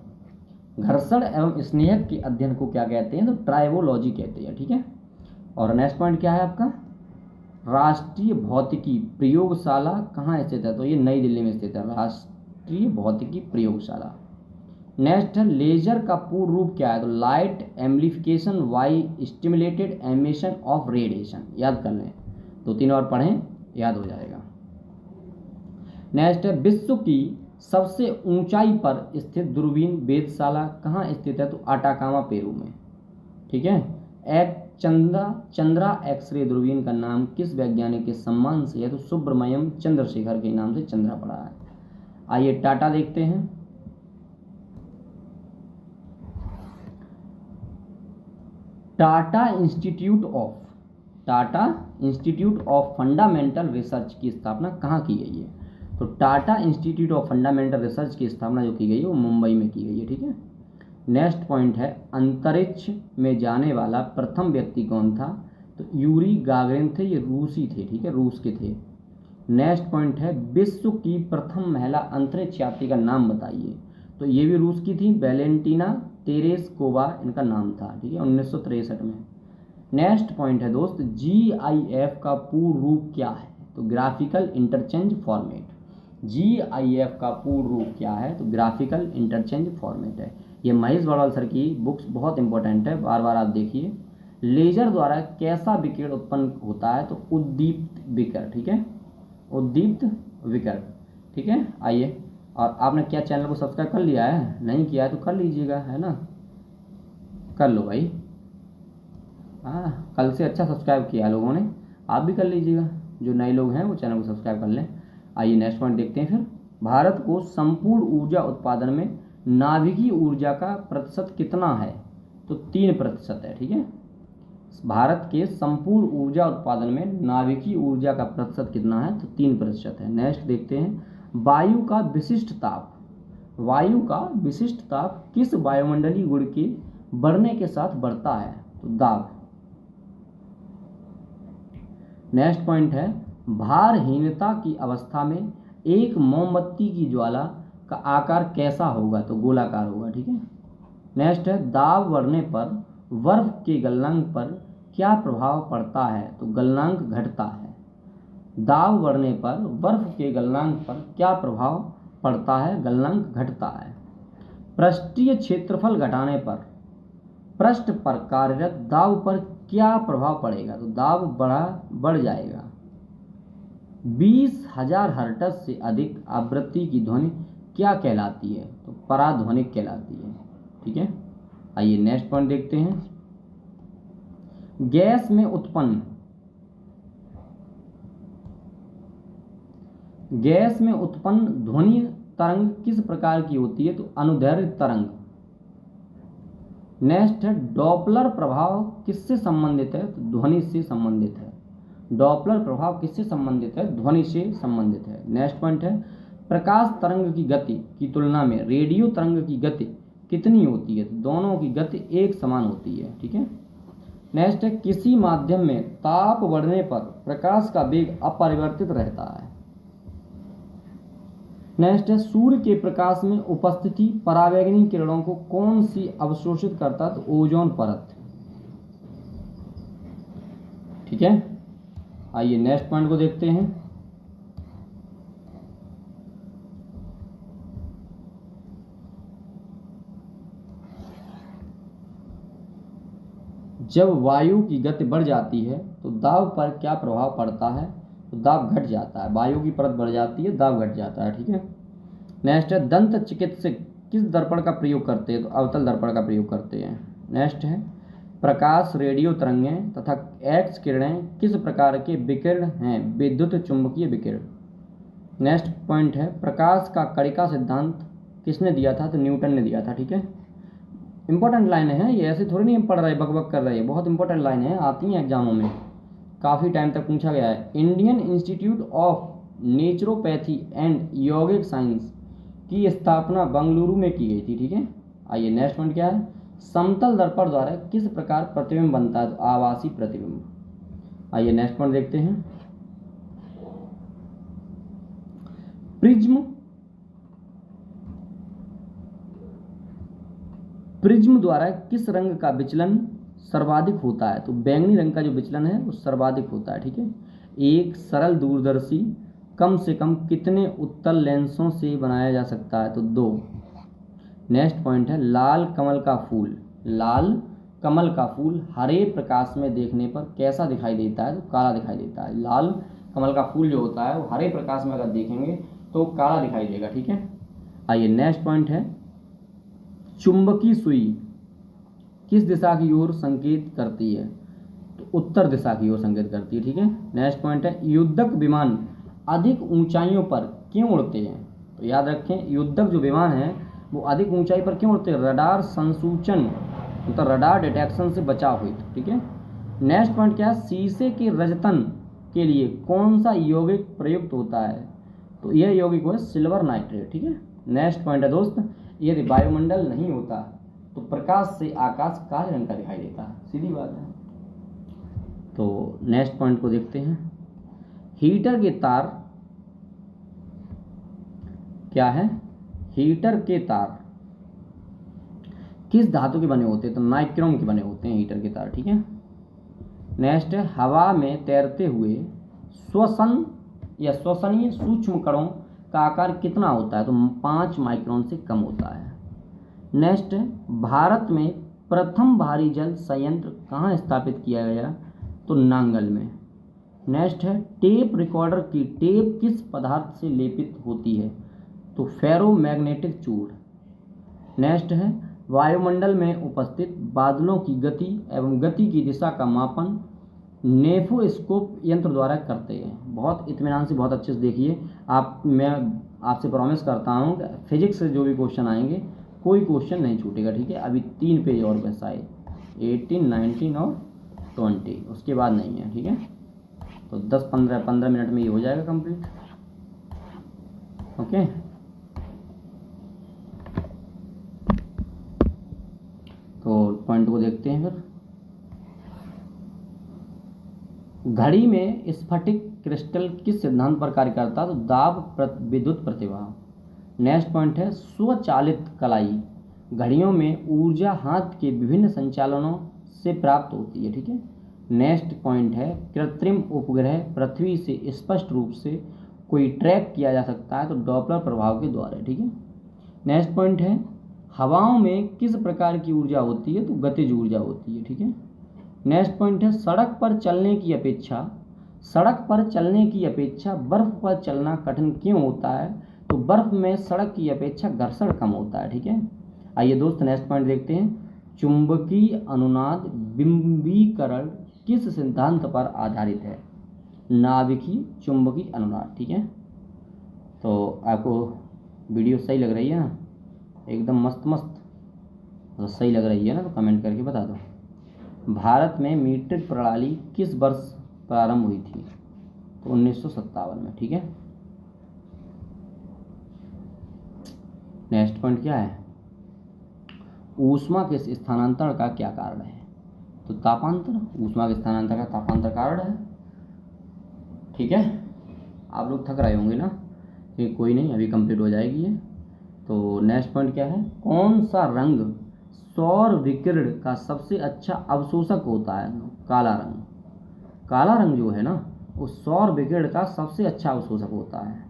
घर्षण एवं स्नेहक के अध्ययन को क्या कहते हैं, तो ट्राइवोलॉजी कहते हैं, ठीक है। और नेक्स्ट पॉइंट क्या है आपका, राष्ट्रीय भौतिकी प्रयोगशाला कहाँ स्थित है, तो ये नई दिल्ली में स्थित है, राष्ट्रीय भौतिकी प्रयोगशाला। नेक्स्ट है लेजर का पूर्ण रूप क्या है, तो light amplification by stimulated emission of radiation, याद कर लें, 2-3 और पढ़ें, याद हो जाएगा। नेक्स्ट है विश्व की सबसे ऊंचाई पर स्थित दूरबीन वेधशाला कहाँ स्थित है, तो अटाकामा पेरू में, ठीक है। एक चंद्रा एक्सरे दूरबीन का नाम किस वैज्ञानिक के सम्मान से है, तो सुब्रमण्यम चंद्रशेखर के नाम से चंद्रा पड़ा है। आइए टाटा देखते हैं, Tata institute of fundamental research की स्थापना कहाँ की गई है, तो Tata institute of fundamental research की स्थापना जो की गई है वो मुंबई में की गई है, ठीक है। नेक्स्ट पॉइंट है अंतरिक्ष में जाने वाला प्रथम व्यक्ति कौन था, तो यूरी गागरिन थे, ये रूसी थे, ठीक है, रूस के थे। नेक्स्ट पॉइंट है विश्व की प्रथम महिला अंतरिक्ष यात्री का नाम बताइए, तो ये भी रूस की थी, वैलेंटीना तेरेस्कोवा इनका नाम था, ठीक है, 1963 में। नेक्स्ट पॉइंट है दोस्त, GIF का पूर्ण रूप क्या है, तो ग्राफिकल इंटरचेंज फॉर्मेट। GIF का पूर्ण रूप क्या है, तो ग्राफिकल इंटरचेंज फॉर्मेट है। ये महेश बड़वाल सर की बुक्स बहुत इंपॉर्टेंट है, बार बार आप देखिए। लेजर द्वारा कैसा विकिरण उत्पन्न होता है, तो उद्दीप्त विकिरण, ठीक है, उद्दीप्त विकिरण, ठीक है। आइए, और आपने क्या चैनल को सब्सक्राइब कर लिया है, नहीं किया है तो कर लीजिएगा, है ना, कर लो भाई, हाँ, कल से अच्छा सब्सक्राइब किया लोगों ने, आप भी कर लीजिएगा, जो नए लोग हैं वो चैनल को सब्सक्राइब कर लें। आइए नेक्स्ट पॉइंट देखते हैं फिर, भारत को संपूर्ण ऊर्जा उत्पादन में नाभिकीय ऊर्जा का प्रतिशत कितना है, तो 3% है, ठीक है। भारत के संपूर्ण ऊर्जा उत्पादन में नाभिकीय ऊर्जा का प्रतिशत कितना है, तो 3% है। नेक्स्ट देखते हैं, वायु का विशिष्ट ताप किस वायुमंडलीय गुण के बढ़ने के साथ बढ़ता है, तो दाब। नेक्स्ट पॉइंट है भारहीनता की अवस्था में एक मोमबत्ती की ज्वाला का आकार कैसा होगा, तो गोलाकार होगा, ठीक है। नेक्स्ट है दाब बढ़ने पर बर्फ के गलनांक पर क्या प्रभाव पड़ता है, तो गलनांक घटता है। दाब बढ़ने पर बर्फ के गलनांक पर क्या प्रभाव पड़ता है, गलनांक घटता है। पृष्ठीय क्षेत्रफल घटाने पर पृष्ठ पर कार्यरत दाब पर क्या प्रभाव पड़ेगा, तो दाब बढ़ जाएगा। 20,000 हर्ट्ज से अधिक आवृत्ति की ध्वनि क्या कहलाती है, तो पराध्वनिक कहलाती है, ठीक है। आइए नेक्स्ट पॉइंट देखते हैं, गैस में उत्पन्न ध्वनि तरंग किस प्रकार की होती है, तो अनुदैर्घ्य तरंग। नेक्स्ट है डॉपलर प्रभाव किससे संबंधित है, तो ध्वनि से संबंधित है। डॉपलर प्रभाव किससे संबंधित है, ध्वनि से संबंधित है। नेक्स्ट पॉइंट है प्रकाश तरंग की गति की तुलना में रेडियो तरंग की गति कितनी होती है, तो दोनों की गति एक समान होती है, ठीक है। नेक्स्ट है किसी माध्यम में ताप बढ़ने पर प्रकाश का वेग अपरिवर्तित रहता है। नेक्स्ट है सूर्य के प्रकाश में उपस्थिति परावैंगनी किरणों को कौन सी अवशोषित करता है? तो ओजोन परत। ठीक है, आइए नेक्स्ट पॉइंट को देखते हैं। जब वायु की गति बढ़ जाती है तो दाब पर क्या प्रभाव पड़ता है? तो दाब घट जाता है। वायु की परत बढ़ जाती है, दाब घट जाता है। ठीक है, नेक्स्ट है दंत चिकित्सक किस दर्पण का प्रयोग करते हैं? तो अवतल दर्पण का प्रयोग करते हैं। नेक्स्ट है प्रकाश, रेडियो तरंगें तथा एक्स किरणें किस प्रकार के विकिरण हैं? विद्युत चुंबकीय विकिरण। नेक्स्ट पॉइंट है प्रकाश का कणिका सिद्धांत किसने दिया था? तो न्यूटन ने दिया था। ठीक है, इंपॉर्टेंट लाइन है ये, ऐसे थोड़ी नहीं पढ़ रहे बकबक कर रहे हैं, बहुत इंपॉर्टेंट लाइन है, आती हैं एग्जामों में, काफ़ी टाइम तक पूछा गया है। Indian institute of naturopathy and yogic science की स्थापना बंगलुरु में की गई थी। ठीक है, आइए नेक्स्ट पॉइंट क्या है? समतल दर्पण द्वारा किस प्रकार प्रतिबिंब बनता है? तो आभासी प्रतिबिंब। आइए नेक्स्ट पॉइंट देखते हैं। प्रिज्म द्वारा किस रंग का विचलन सर्वाधिक होता है? तो बैंगनी रंग का जो विचलन है वो सर्वाधिक होता है। ठीक है, एक सरल दूरदर्शी कम से कम कितने उत्तल लेंसों से बनाया जा सकता है? तो 2। नेक्स्ट पॉइंट है लाल कमल का फूल। लाल कमल का फूल हरे प्रकाश में देखने पर कैसा दिखाई देता है? तो काला दिखाई देता है। लाल कमल का फूल जो होता है वो हरे प्रकाश में अगर देखेंगे तो काला दिखाई देगा। ठीक है, आइए नेक्स्ट पॉइंट है चुंबकीय सुई किस दिशा की ओर संकेत करती है? तो उत्तर दिशा की ओर संकेत करती है। ठीक है, नेक्स्ट पॉइंट है युद्धक विमान अधिक ऊंचाइयों पर क्यों उड़ते हैं? तो याद रखें युद्धक जो विमान है वो अधिक ऊंचाई पर क्यों उड़ते हैं? रडार संसूचन मतलब रडार डिटेक्शन से बचाव हुई। ठीक है, नेक्स्ट पॉइंट क्या है? शीशे के रजतन के लिए कौन सा यौगिक प्रयुक्त होता है? तो यह यौगिक है सिल्वर नाइट्रेट। ठीक है, नेक्स्ट पॉइंट है दोस्त, यदि वायुमंडल नहीं होता तो प्रकाश से आकाश काले रंग का दिखाई देता है, सीधी बात है। तो नेक्स्ट पॉइंट को देखते हैं। हीटर के तार क्या है? हीटर के तार किस धातु के बने होते हैं? तो नाइक्रोम के बने होते हैं हीटर के तार। ठीक है, नेक्स्ट है हवा में तैरते हुए श्वसन या श्वसनीय सूक्ष्म कणों का आकार कितना होता है? तो 5 माइक्रोन से कम होता है। नेक्स्ट है भारत में प्रथम भारी जल संयंत्र कहाँ स्थापित किया गया? तो नांगल में। नेक्स्ट है टेप रिकॉर्डर की टेप किस पदार्थ से लेपित होती है? तो फेरोमैग्नेटिक चूड़। नेक्स्ट है वायुमंडल में उपस्थित बादलों की गति एवं गति की दिशा का मापन नेफोस्कोप यंत्र द्वारा करते हैं। बहुत इत्मीनान से बहुत अच्छे से देखिए आप, मैं आपसे प्रॉमिस करता हूँ कि फिजिक्स से जो भी क्वेश्चन आएंगे कोई क्वेश्चन नहीं छूटेगा। ठीक है, अभी 3 पेज और बस आए, 18, 19 और 20, उसके बाद नहीं है। ठीक है, तो 10-15 मिनट में ये हो जाएगा कंप्लीट। ओके, तो पॉइंट को देखते हैं फिर। घड़ी में स्फटिक क्रिस्टल किस सिद्धांत पर कार्य करता है? तो दाब विद्युत प्रतिवाह। नेक्स्ट पॉइंट है स्वचालित कलाई घड़ियों में ऊर्जा हाथ के विभिन्न संचालनों से प्राप्त होती है। ठीक है, नेक्स्ट पॉइंट है कृत्रिम उपग्रह पृथ्वी से स्पष्ट रूप से कोई ट्रैक किया जा सकता है? तो डॉपलर प्रभाव के द्वारा। ठीक है, नेक्स्ट पॉइंट है हवाओं में किस प्रकार की ऊर्जा होती है? तो गतिज ऊर्जा होती है। ठीक है, नेक्स्ट पॉइंट है सड़क पर चलने की अपेक्षा बर्फ पर चलना कठिन क्यों होता है? तो बर्फ में सड़क की अपेक्षा घर्षण कम होता है। ठीक है, आइए दोस्त नेक्स्ट पॉइंट देखते हैं। चुंबकीय अनुनाद बिंबीकरण किस सिद्धांत पर आधारित है? नाभिकीय चुंबकीय अनुनाद। ठीक है, तो आपको वीडियो सही लग रही है ना? एकदम मस्त मस्त, तो सही लग रही है ना? तो कमेंट करके बता दो। भारत में मीट्रिक प्रणाली किस वर्ष प्रारंभ हुई थी? तो 1957 में। ठीक है, नेक्स्ट पॉइंट क्या है? ऊष्मा के स्थानांतरण का क्या कारण है? तो तापांतर ऊष्मा के स्थानांतर का तापांतर कारण है। ठीक है, आप लोग थक रहे होंगे ना, ये कोई नहीं, अभी कंप्लीट हो जाएगी ये। तो नेक्स्ट पॉइंट क्या है, कौन सा रंग सौर विकिरण का सबसे अच्छा अवशोषक होता है? काला रंग। काला रंग जो है ना वो सौर विकिरण का सबसे अच्छा अवशोषक होता है।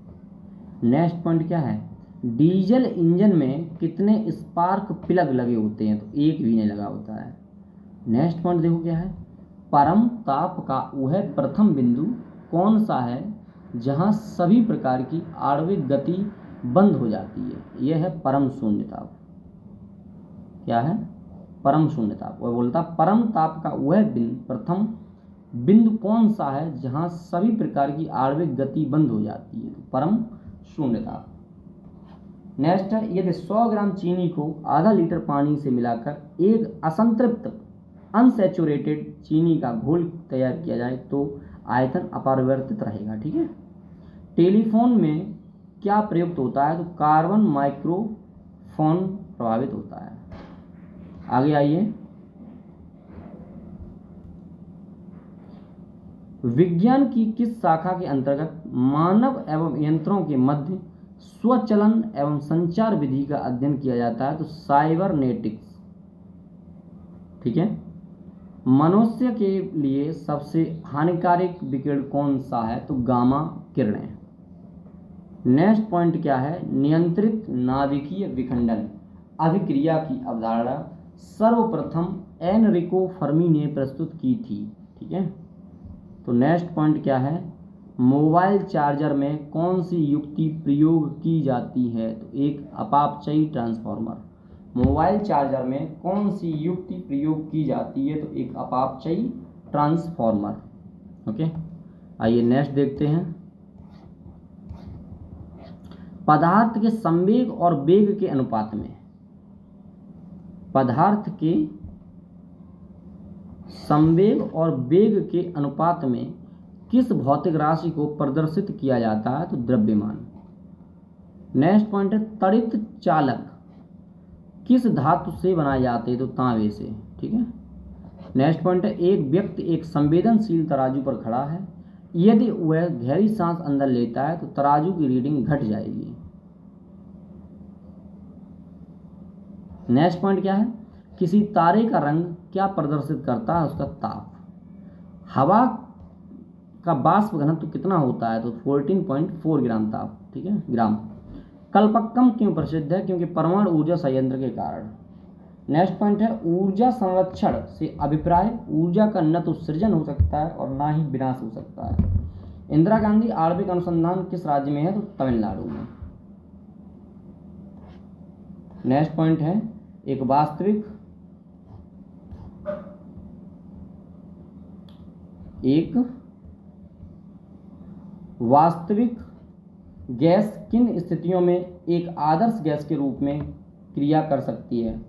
नेक्स्ट पॉइंट क्या है, डीजल इंजन में कितने स्पार्क प्लग लगे होते हैं? तो एक भी नहीं लगा होता है। नेक्स्ट पॉइंट देखो क्या है, परम ताप का वह प्रथम बिंदु कौन सा है जहां सभी प्रकार की आणविक गति बंद हो जाती है? यह है परम शून्य ताप। क्या है? परम शून्य ताप। वह बोलता परम ताप का वह प्रथम बिंदु कौन सा है जहां सभी प्रकार की आणविक गति बंद हो जाती है? तो परम शून्य ताप। नेक्स्ट है, यदि 100 ग्राम चीनी को आधा लीटर पानी से मिलाकर एक असंतृप्त अनसैचुरेटेड चीनी का घोल तैयार किया जाए तो आयतन अपरिवर्तित रहेगा। ठीक है। टेलीफोन में क्या प्रयुक्त होता है? तो कार्बन माइक्रोफोन प्रभावित होता है। आगे आइए, विज्ञान की किस शाखा के अंतर्गत मानव एवं यंत्रों के मध्य स्वचलन एवं संचार विधि का अध्ययन किया जाता है? तो साइबरनेटिक्स। ठीक है। मनुष्य के लिए सबसे हानिकारक विकिरण कौन सा है? तो गामा किरणें। नेक्स्ट पॉइंट क्या है, नियंत्रित नाभिकीय विखंडन अभिक्रिया की अवधारणा सर्वप्रथम एनरिको फर्मी ने प्रस्तुत की थी। ठीक है। तो नेक्स्ट पॉइंट क्या है, मोबाइल चार्जर में कौन सी युक्ति प्रयोग की जाती है? तो एक अपापचयी ट्रांसफार्मर। मोबाइल चार्जर में कौन सी युक्ति प्रयोग की जाती है? तो एक अपापचयी ट्रांसफार्मर। ओके, आइए नेक्स्ट देखते हैं, पदार्थ के संवेग और वेग के अनुपात में, पदार्थ के संवेग और वेग के अनुपात में किस भौतिक राशि को प्रदर्शित किया जाता है? तो द्रव्यमान। नेक्स्ट पॉइंट है, तड़ित चालक किस धातु से बनाए जाते हैं? तो तांबे से। ठीक है। नेक्स्ट पॉइंट है, एक व्यक्ति एक संवेदनशील तराजू पर खड़ा है, यदि वह गहरी सांस अंदर लेता है तो तराजू की रीडिंग घट जाएगी। नेक्स्ट पॉइंट क्या है, किसी तारे का रंग क्या प्रदर्शित करता है? उसका ताप। हवा का वाष्प घनत्व कितना होता है? तो 14.4 ग्राम ताप। ठीक है, ग्राम। कल्पक्कम क्यों प्रसिद्ध है? क्योंकि परमाणु ऊर्जा संयंत्र के कारण। नेक्स्ट पॉइंट है, ऊर्जा संरक्षण से अभिप्राय ऊर्जा का न तो सृजन हो सकता है और ना ही विनाश हो सकता है। इंदिरा गांधी आणविक अनुसंधान किस राज्य में है? तो तमिलनाडु में। नेक्स्ट पॉइंट है, एक वास्तविक गैस किन स्थितियों में एक आदर्श गैस के रूप में क्रिया कर सकती है?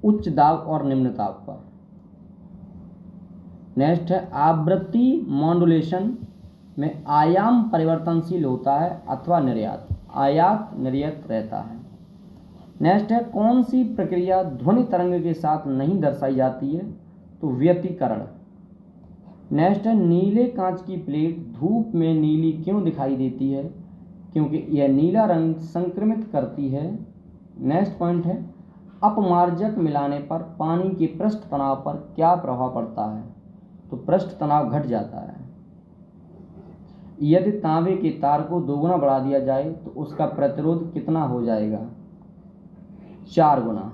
उच्च दाब और निम्न ताप पर। नेक्स्ट है, आवृत्ति मॉड्यूलेशन में आयाम परिवर्तनशील होता है अथवा निर्यात? आयात निर्यात रहता है। नेक्स्ट है, कौन सी प्रक्रिया ध्वनि तरंग के साथ नहीं दर्शाई जाती है? तो व्यतिकरण। नेक्स्ट है, नीले कांच की प्लेट धूप में नीली क्यों दिखाई देती है? क्योंकि यह नीला रंग संक्रमित करती है। नेक्स्ट पॉइंट है, अपमार्जक मिलाने पर पानी के पृष्ठ तनाव पर क्या प्रभाव पड़ता है? तो पृष्ठ तनाव घट जाता है। यदि तांबे के तार को दोगुना बढ़ा दिया जाए तो उसका प्रतिरोध कितना हो जाएगा? 4 गुना।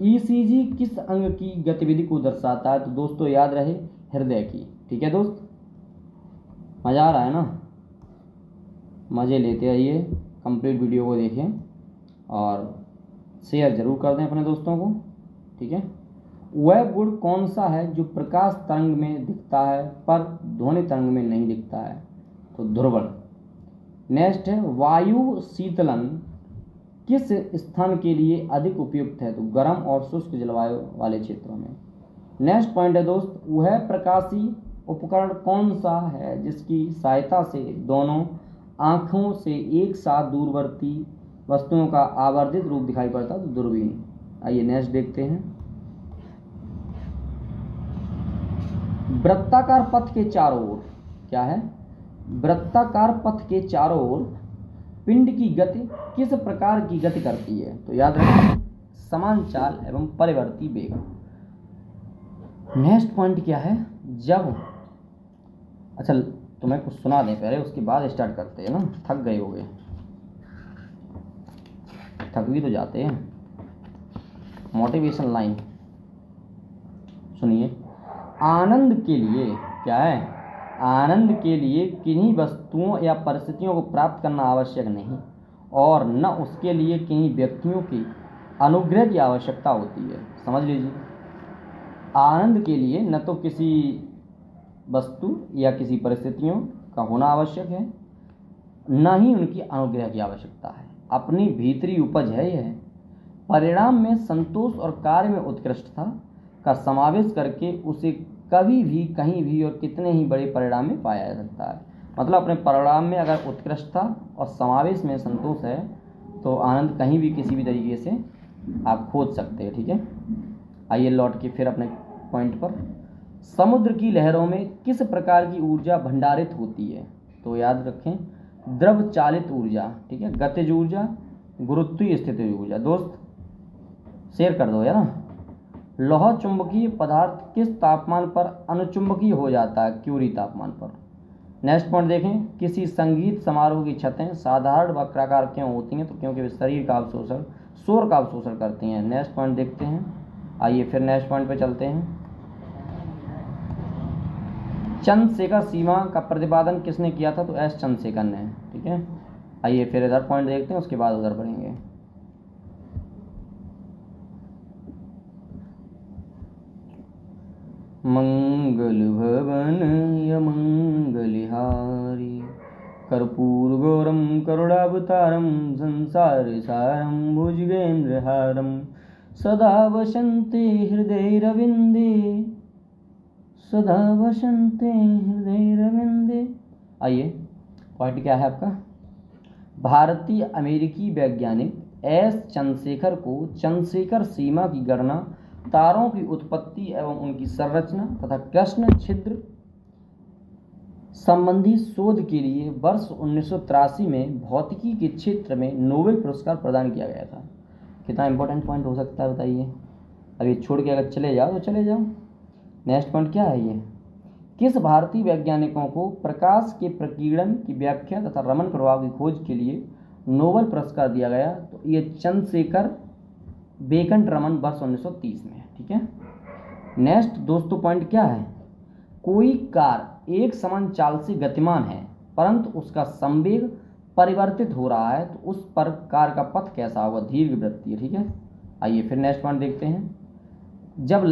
ईसीजी किस अंग की गतिविधि को दर्शाता है? तो दोस्तों याद रहे, हृदय की। ठीक है दोस्त, मज़ा आ रहा है ना? मज़े लेते आइए, कंप्लीट वीडियो को देखें और शेयर जरूर कर दें अपने दोस्तों को। ठीक है। वह गुण कौन सा है जो प्रकाश तरंग में दिखता है पर ध्वनि तरंग में नहीं दिखता है? तो ध्रुवण। नेक्स्ट है, वायु शीतलन किस स्थान के लिए अधिक उपयुक्त है? तो गर्म और शुष्क जलवायु वाले क्षेत्रों में। नेक्स्ट पॉइंट है दोस्त, वह प्रकाशी उपकरण कौन सा है जिसकी सहायता से दोनों आँखों से एक साथ दूरवर्ती वस्तुओं का आवर्धित रूप दिखाई पड़ता है? तो दूरबीन। आइए नेक्स्ट देखते हैं, वृत्ताकार पथ के चारों ओर, क्या है, वृत्ताकार पथ के चारों ओर पिंड की गति किस प्रकार की गति करती है? तो याद रखें, समान चाल एवं परिवर्ती वेग। नेक्स्ट पॉइंट क्या है, जब, अच्छा तुम्हें कुछ सुना दें पहले, उसके बाद स्टार्ट करते हैं ना, थक गए होगे, थक भी तो जाते हैं। मोटिवेशन लाइन सुनिए, आनंद के लिए, क्या है, आनंद के लिए किन्हीं वस्तुओं या परिस्थितियों को प्राप्त करना आवश्यक नहीं और न उसके लिए किन्हीं व्यक्तियों की अनुग्रह की आवश्यकता होती है। समझ लीजिए, आनंद के लिए न तो किसी वस्तु या किसी परिस्थितियों का होना आवश्यक है, न ही उनकी अनुग्रह की आवश्यकता है। अपनी भीतरी उपज है यह, परिणाम में संतोष और कार्य में उत्कृष्टता का समावेश करके उसे कभी भी कहीं भी और कितने ही बड़े परिणाम में पाया जा सकता है। मतलब अपने परिणाम में अगर उत्कृष्टता और समावेश में संतोष है तो आनंद कहीं भी किसी भी तरीके से आप खोज सकते हैं। ठीक है, आइए लौट के फिर अपने पॉइंट पर। समुद्र की लहरों में किस प्रकार की ऊर्जा भंडारित होती है? तो याद रखें, द्रव चालित ऊर्जा, ठीक है, गतिज ऊर्जा, गुरुत्वीय स्थितिज ऊर्जा। दोस्त शेयर कर दो यार ना। लौह चुंबकीय पदार्थ किस तापमान पर अनुचुंबकीय हो जाता है? क्यूरी तापमान पर। नेक्स्ट पॉइंट देखें, किसी संगीत समारोह की छतें साधारण वक्राकार क्यों होती हैं? तो क्योंकि वे शरीर का अवशोषण, शोर का अवशोषण करती हैं। नेक्स्ट पॉइंट देखते हैं, आइए फिर नेक्स्ट पॉइंट पे चलते हैं। चंद्रशेखर सीमा का प्रतिपादन किसने किया था? तो एस चंद्रशेखर ने। ठीक है, आइए फिर इधर पॉइंट देखते हैं, उसके बाद उधर बढ़ेंगे। मंगल भवन यमंगलिहारी कर्पूर गौरम करुणावतारम संसार सारम भुजगेन्द्रहारम सदा वसन्ते हृदय रविंदे, सदा वसन्ते हृदय रविंदे। आइए पॉइंट क्या है आपका, भारतीय अमेरिकी वैज्ञानिक एस चंद्रशेखर को चंद्रशेखर सीमा की गणना, तारों की उत्पत्ति एवं उनकी संरचना तथा कृष्ण छिद्र संबंधी शोध के लिए वर्ष 1983 में भौतिकी के क्षेत्र में नोबेल पुरस्कार प्रदान किया गया था। कितना इंपॉर्टेंट पॉइंट हो सकता है बताइए। अभी छोड़ के अगर चले जाओ तो चले जाओ। नेक्स्ट पॉइंट क्या है ये, किस भारतीय वैज्ञानिकों को प्रकाश के प्रकीर्णन की व्याख्या तथा रमन प्रभाव की खोज के लिए नोबेल पुरस्कार दिया गया? तो ये चंद्रशेखर बेकंट रमन वर्ष 1930 में। ठीक है, नेक्स्ट दोस्तों पॉइंट क्या है, कोई कार एक समान चाल से गतिमान है परंतु उसका संवेग परिवर्तित हो रहा है, तो उस पर कार का पथ कैसा होगा? दीर्घवृत्तीय। ठीक है, आइए फिर नेक्स्ट पॉइंट देखते हैं। जब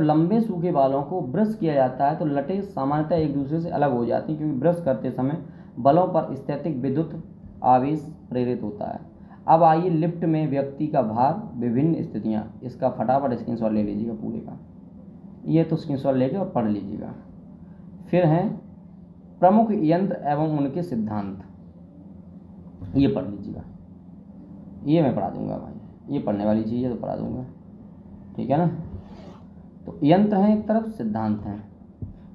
लंबे सूखे बालों को ब्रश किया जाता है तो लटें सामान्यतः एक दूसरे से अलग हो जाती हैं, क्योंकि ब्रश करते समय बलों पर स्थैतिक विद्युत आवेश प्रेरित होता है। अब आइए लिफ्ट में व्यक्ति का भार, विभिन्न स्थितियां, इसका फटाफट स्क्रीनशॉट ले लीजिएगा पूरे का, ये तो स्क्रीनशॉट लेके और पढ़ लीजिएगा। फिर हैं प्रमुख यंत्र एवं उनके सिद्धांत, ये पढ़ लीजिएगा, ये मैं पढ़ा दूंगा भाई, ये पढ़ने वाली चीज़ है तो पढ़ा दूंगा। ठीक है ना, तो यंत्र हैं एक तरफ, सिद्धांत हैं।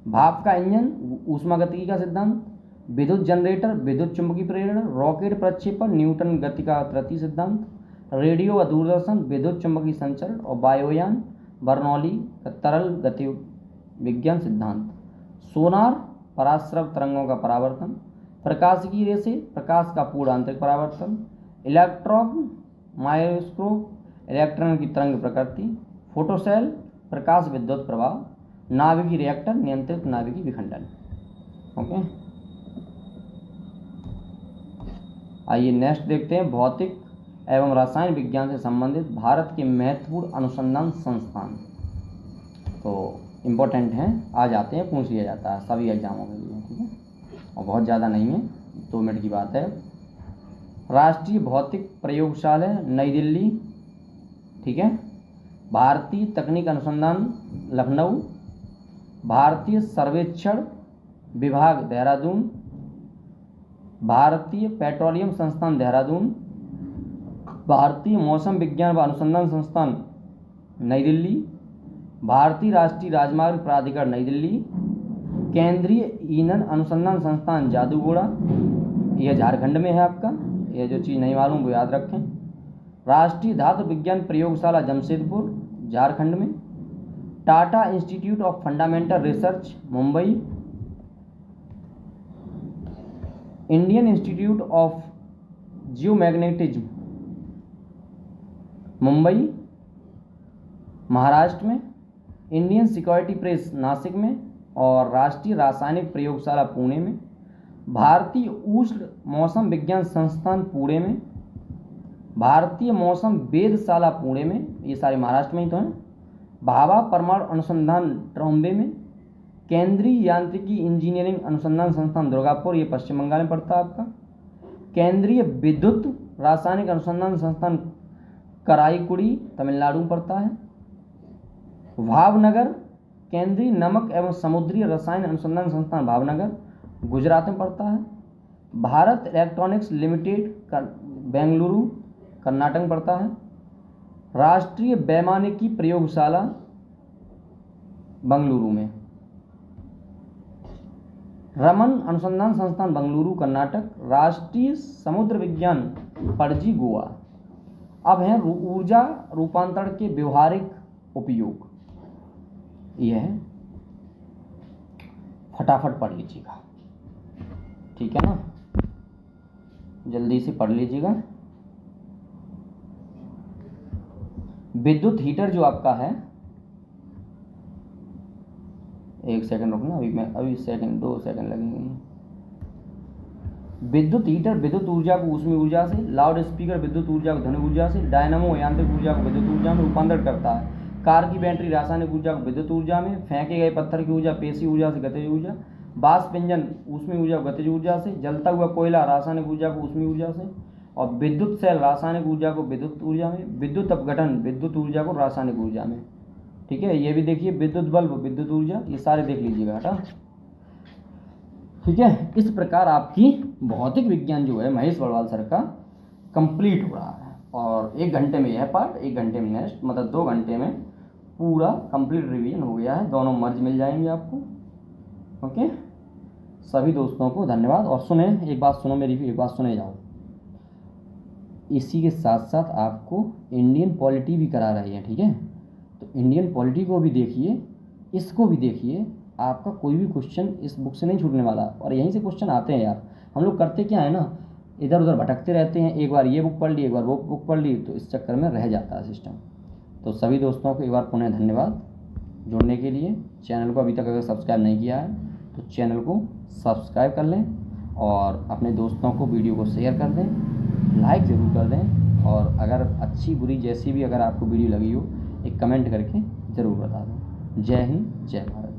भाप का इंजन, ऊष्मागतिकी का सिद्धांत, विद्युत जनरेटर, विद्युत चुंबकीय प्रेरण, रॉकेट प्रक्षेपण, न्यूटन गति का तृतीय सिद्धांत, रेडियो व दूरदर्शन, विद्युत चुंबकीय संचरण और वायुयान, बर्नौली का तरल गति विज्ञान सिद्धांत, सोनार, पराश्रव तरंगों का परावर्तन, प्रकाशिकी रेसे, प्रकाश का पूर्ण आंतरिक परावर्तन, इलेक्ट्रॉन माइक्रोस्कोप, इलेक्ट्रॉन की तरंग प्रकृति, फोटोसेल, प्रकाश विद्युत प्रभाव, नाभिकीय रिएक्टर, नियंत्रित नाभिकीय विखंडन। ओके, आइए नेक्स्ट देखते हैं, भौतिक एवं रसायन विज्ञान से संबंधित भारत के महत्वपूर्ण अनुसंधान संस्थान। तो इम्पोर्टेंट हैं, आ जाते हैं, पूछ लिया जाता है सभी एग्जामों के लिए। ठीक है, और बहुत ज़्यादा नहीं है, 2 मिनट की बात है। राष्ट्रीय भौतिक प्रयोगशाला नई दिल्ली, ठीक है, भारतीय तकनीक अनुसंधान लखनऊ, भारतीय सर्वेक्षण विभाग देहरादून, भारतीय पेट्रोलियम संस्थान देहरादून, भारतीय मौसम विज्ञान व अनुसंधान संस्थान नई दिल्ली, भारतीय राष्ट्रीय राजमार्ग प्राधिकरण नई दिल्ली, केंद्रीय ईंधन अनुसंधान संस्थान जादूगोड़ा, यह झारखंड में है आपका, यह जो चीज़ नहीं मालूम वो याद रखें। राष्ट्रीय धातु विज्ञान प्रयोगशाला जमशेदपुर झारखंड में, Tata institute of fundamental research Mumbai, Indian institute of geomagnetism Mumbai Maharashtra में, इंडियन सिक्योरिटी प्रेस नासिक में, और राष्ट्रीय रासायनिक प्रयोगशाला पुणे में, भारतीय उष्ण मौसम विज्ञान संस्थान पुणे में, भारतीय मौसम वेधशाला पुणे में, ये सारे महाराष्ट्र में ही तो हैं, भाभा परमाणु अनुसंधान ट्रॉम्बे में, केंद्रीय यांत्रिकी इंजीनियरिंग अनुसंधान संस्थान दुर्गापुर, ये पश्चिम बंगाल में पड़ता है आपका, केंद्रीय विद्युत रासायनिक अनुसंधान संस्थान कराईकुड़ी तमिलनाडु में पड़ता है, भावनगर केंद्रीय नमक एवं समुद्री रसायन अनुसंधान संस्थान भावनगर गुजरात में पड़ता है, भारत इलेक्ट्रॉनिक्स लिमिटेड बेंगलुरु कर्नाटक में पड़ता है, राष्ट्रीय वैमानिकी प्रयोगशाला बेंगलुरु में, रमन अनुसंधान संस्थान बेंगलुरु कर्नाटक, राष्ट्रीय समुद्र विज्ञान पणजी गोवा। अब है ऊर्जा रूपांतरण के व्यवहारिक उपयोग, यह है, फटाफट पढ़ लीजिएगा, ठीक है ना, जल्दी से पढ़ लीजिएगा। विद्युत हीटर जो आपका है, एक सेकंड रुकना, अभी सेकंड 2 सेकंड लगेंगे। विद्युत हीटर विद्युत ऊर्जा को ऊष्मीय ऊर्जा से, लाउड स्पीकर विद्युत ऊर्जा को ध्वनि ऊर्जा से, डायनामो यांत्रिक ऊर्जा को विद्युत ऊर्जा में रूपांतरित करता है, कार की बैटरी रासायनिक ऊर्जा को विद्युत ऊर्जा में, फेंके गए पत्थर की ऊर्जा पेशी ऊर्जा से गतिज ऊर्जा, बाष्प इंजन ऊष्मीय ऊर्जा को गतिज ऊर्जा से, जलता हुआ कोयला रासायनिक ऊर्जा को ऊष्मीय ऊर्जा से, और विद्युत सेल रासायनिक ऊर्जा को विद्युत ऊर्जा में, विद्युत अपघटन विद्युत ऊर्जा को रासायनिक ऊर्जा में, ठीक है। ये भी देखिए, विद्युत बल्ब विद्युत ऊर्जा, ये सारे देख लीजिएगा हटा, ठीक है। इस प्रकार आपकी भौतिक विज्ञान जो है महेश बड़वाल सर का कंप्लीट हो रहा है, और 1 घंटे में यह पार्ट, 1 घंटे में नेक्स्ट, मतलब 2 घंटे में पूरा कंप्लीट रिवीजन हो गया है, दोनों मर्ज मिल जाएंगे आपको, ओके। सभी दोस्तों को धन्यवाद। और सुने, एक बात सुनो मेरी, एक बात सुने जाओ, इसी के साथ साथ आपको इंडियन पॉलिटी भी करा रही है, ठीक है। तो इंडियन पॉलिटी को भी देखिए, इसको भी देखिए, आपका कोई भी क्वेश्चन इस बुक से नहीं छूटने वाला, और यहीं से क्वेश्चन आते हैं यार। हम लोग करते क्या है ना, इधर उधर भटकते रहते हैं, एक बार ये बुक पढ़ ली, एक बार वो बुक पढ़ ली, तो इस चक्कर में रह जाता है सिस्टम। तो सभी दोस्तों को एक बार पुनः धन्यवाद जुड़ने के लिए। चैनल को अभी तक अगर सब्सक्राइब नहीं किया है तो चैनल को सब्सक्राइब कर लें, और अपने दोस्तों को वीडियो को शेयर कर दें, लाइक ज़रूर कर दें, और अगर अच्छी बुरी जैसी भी अगर आपको वीडियो लगी हो, एक कमेंट करके ज़रूर बता दें। जय हिंद, जय भारत।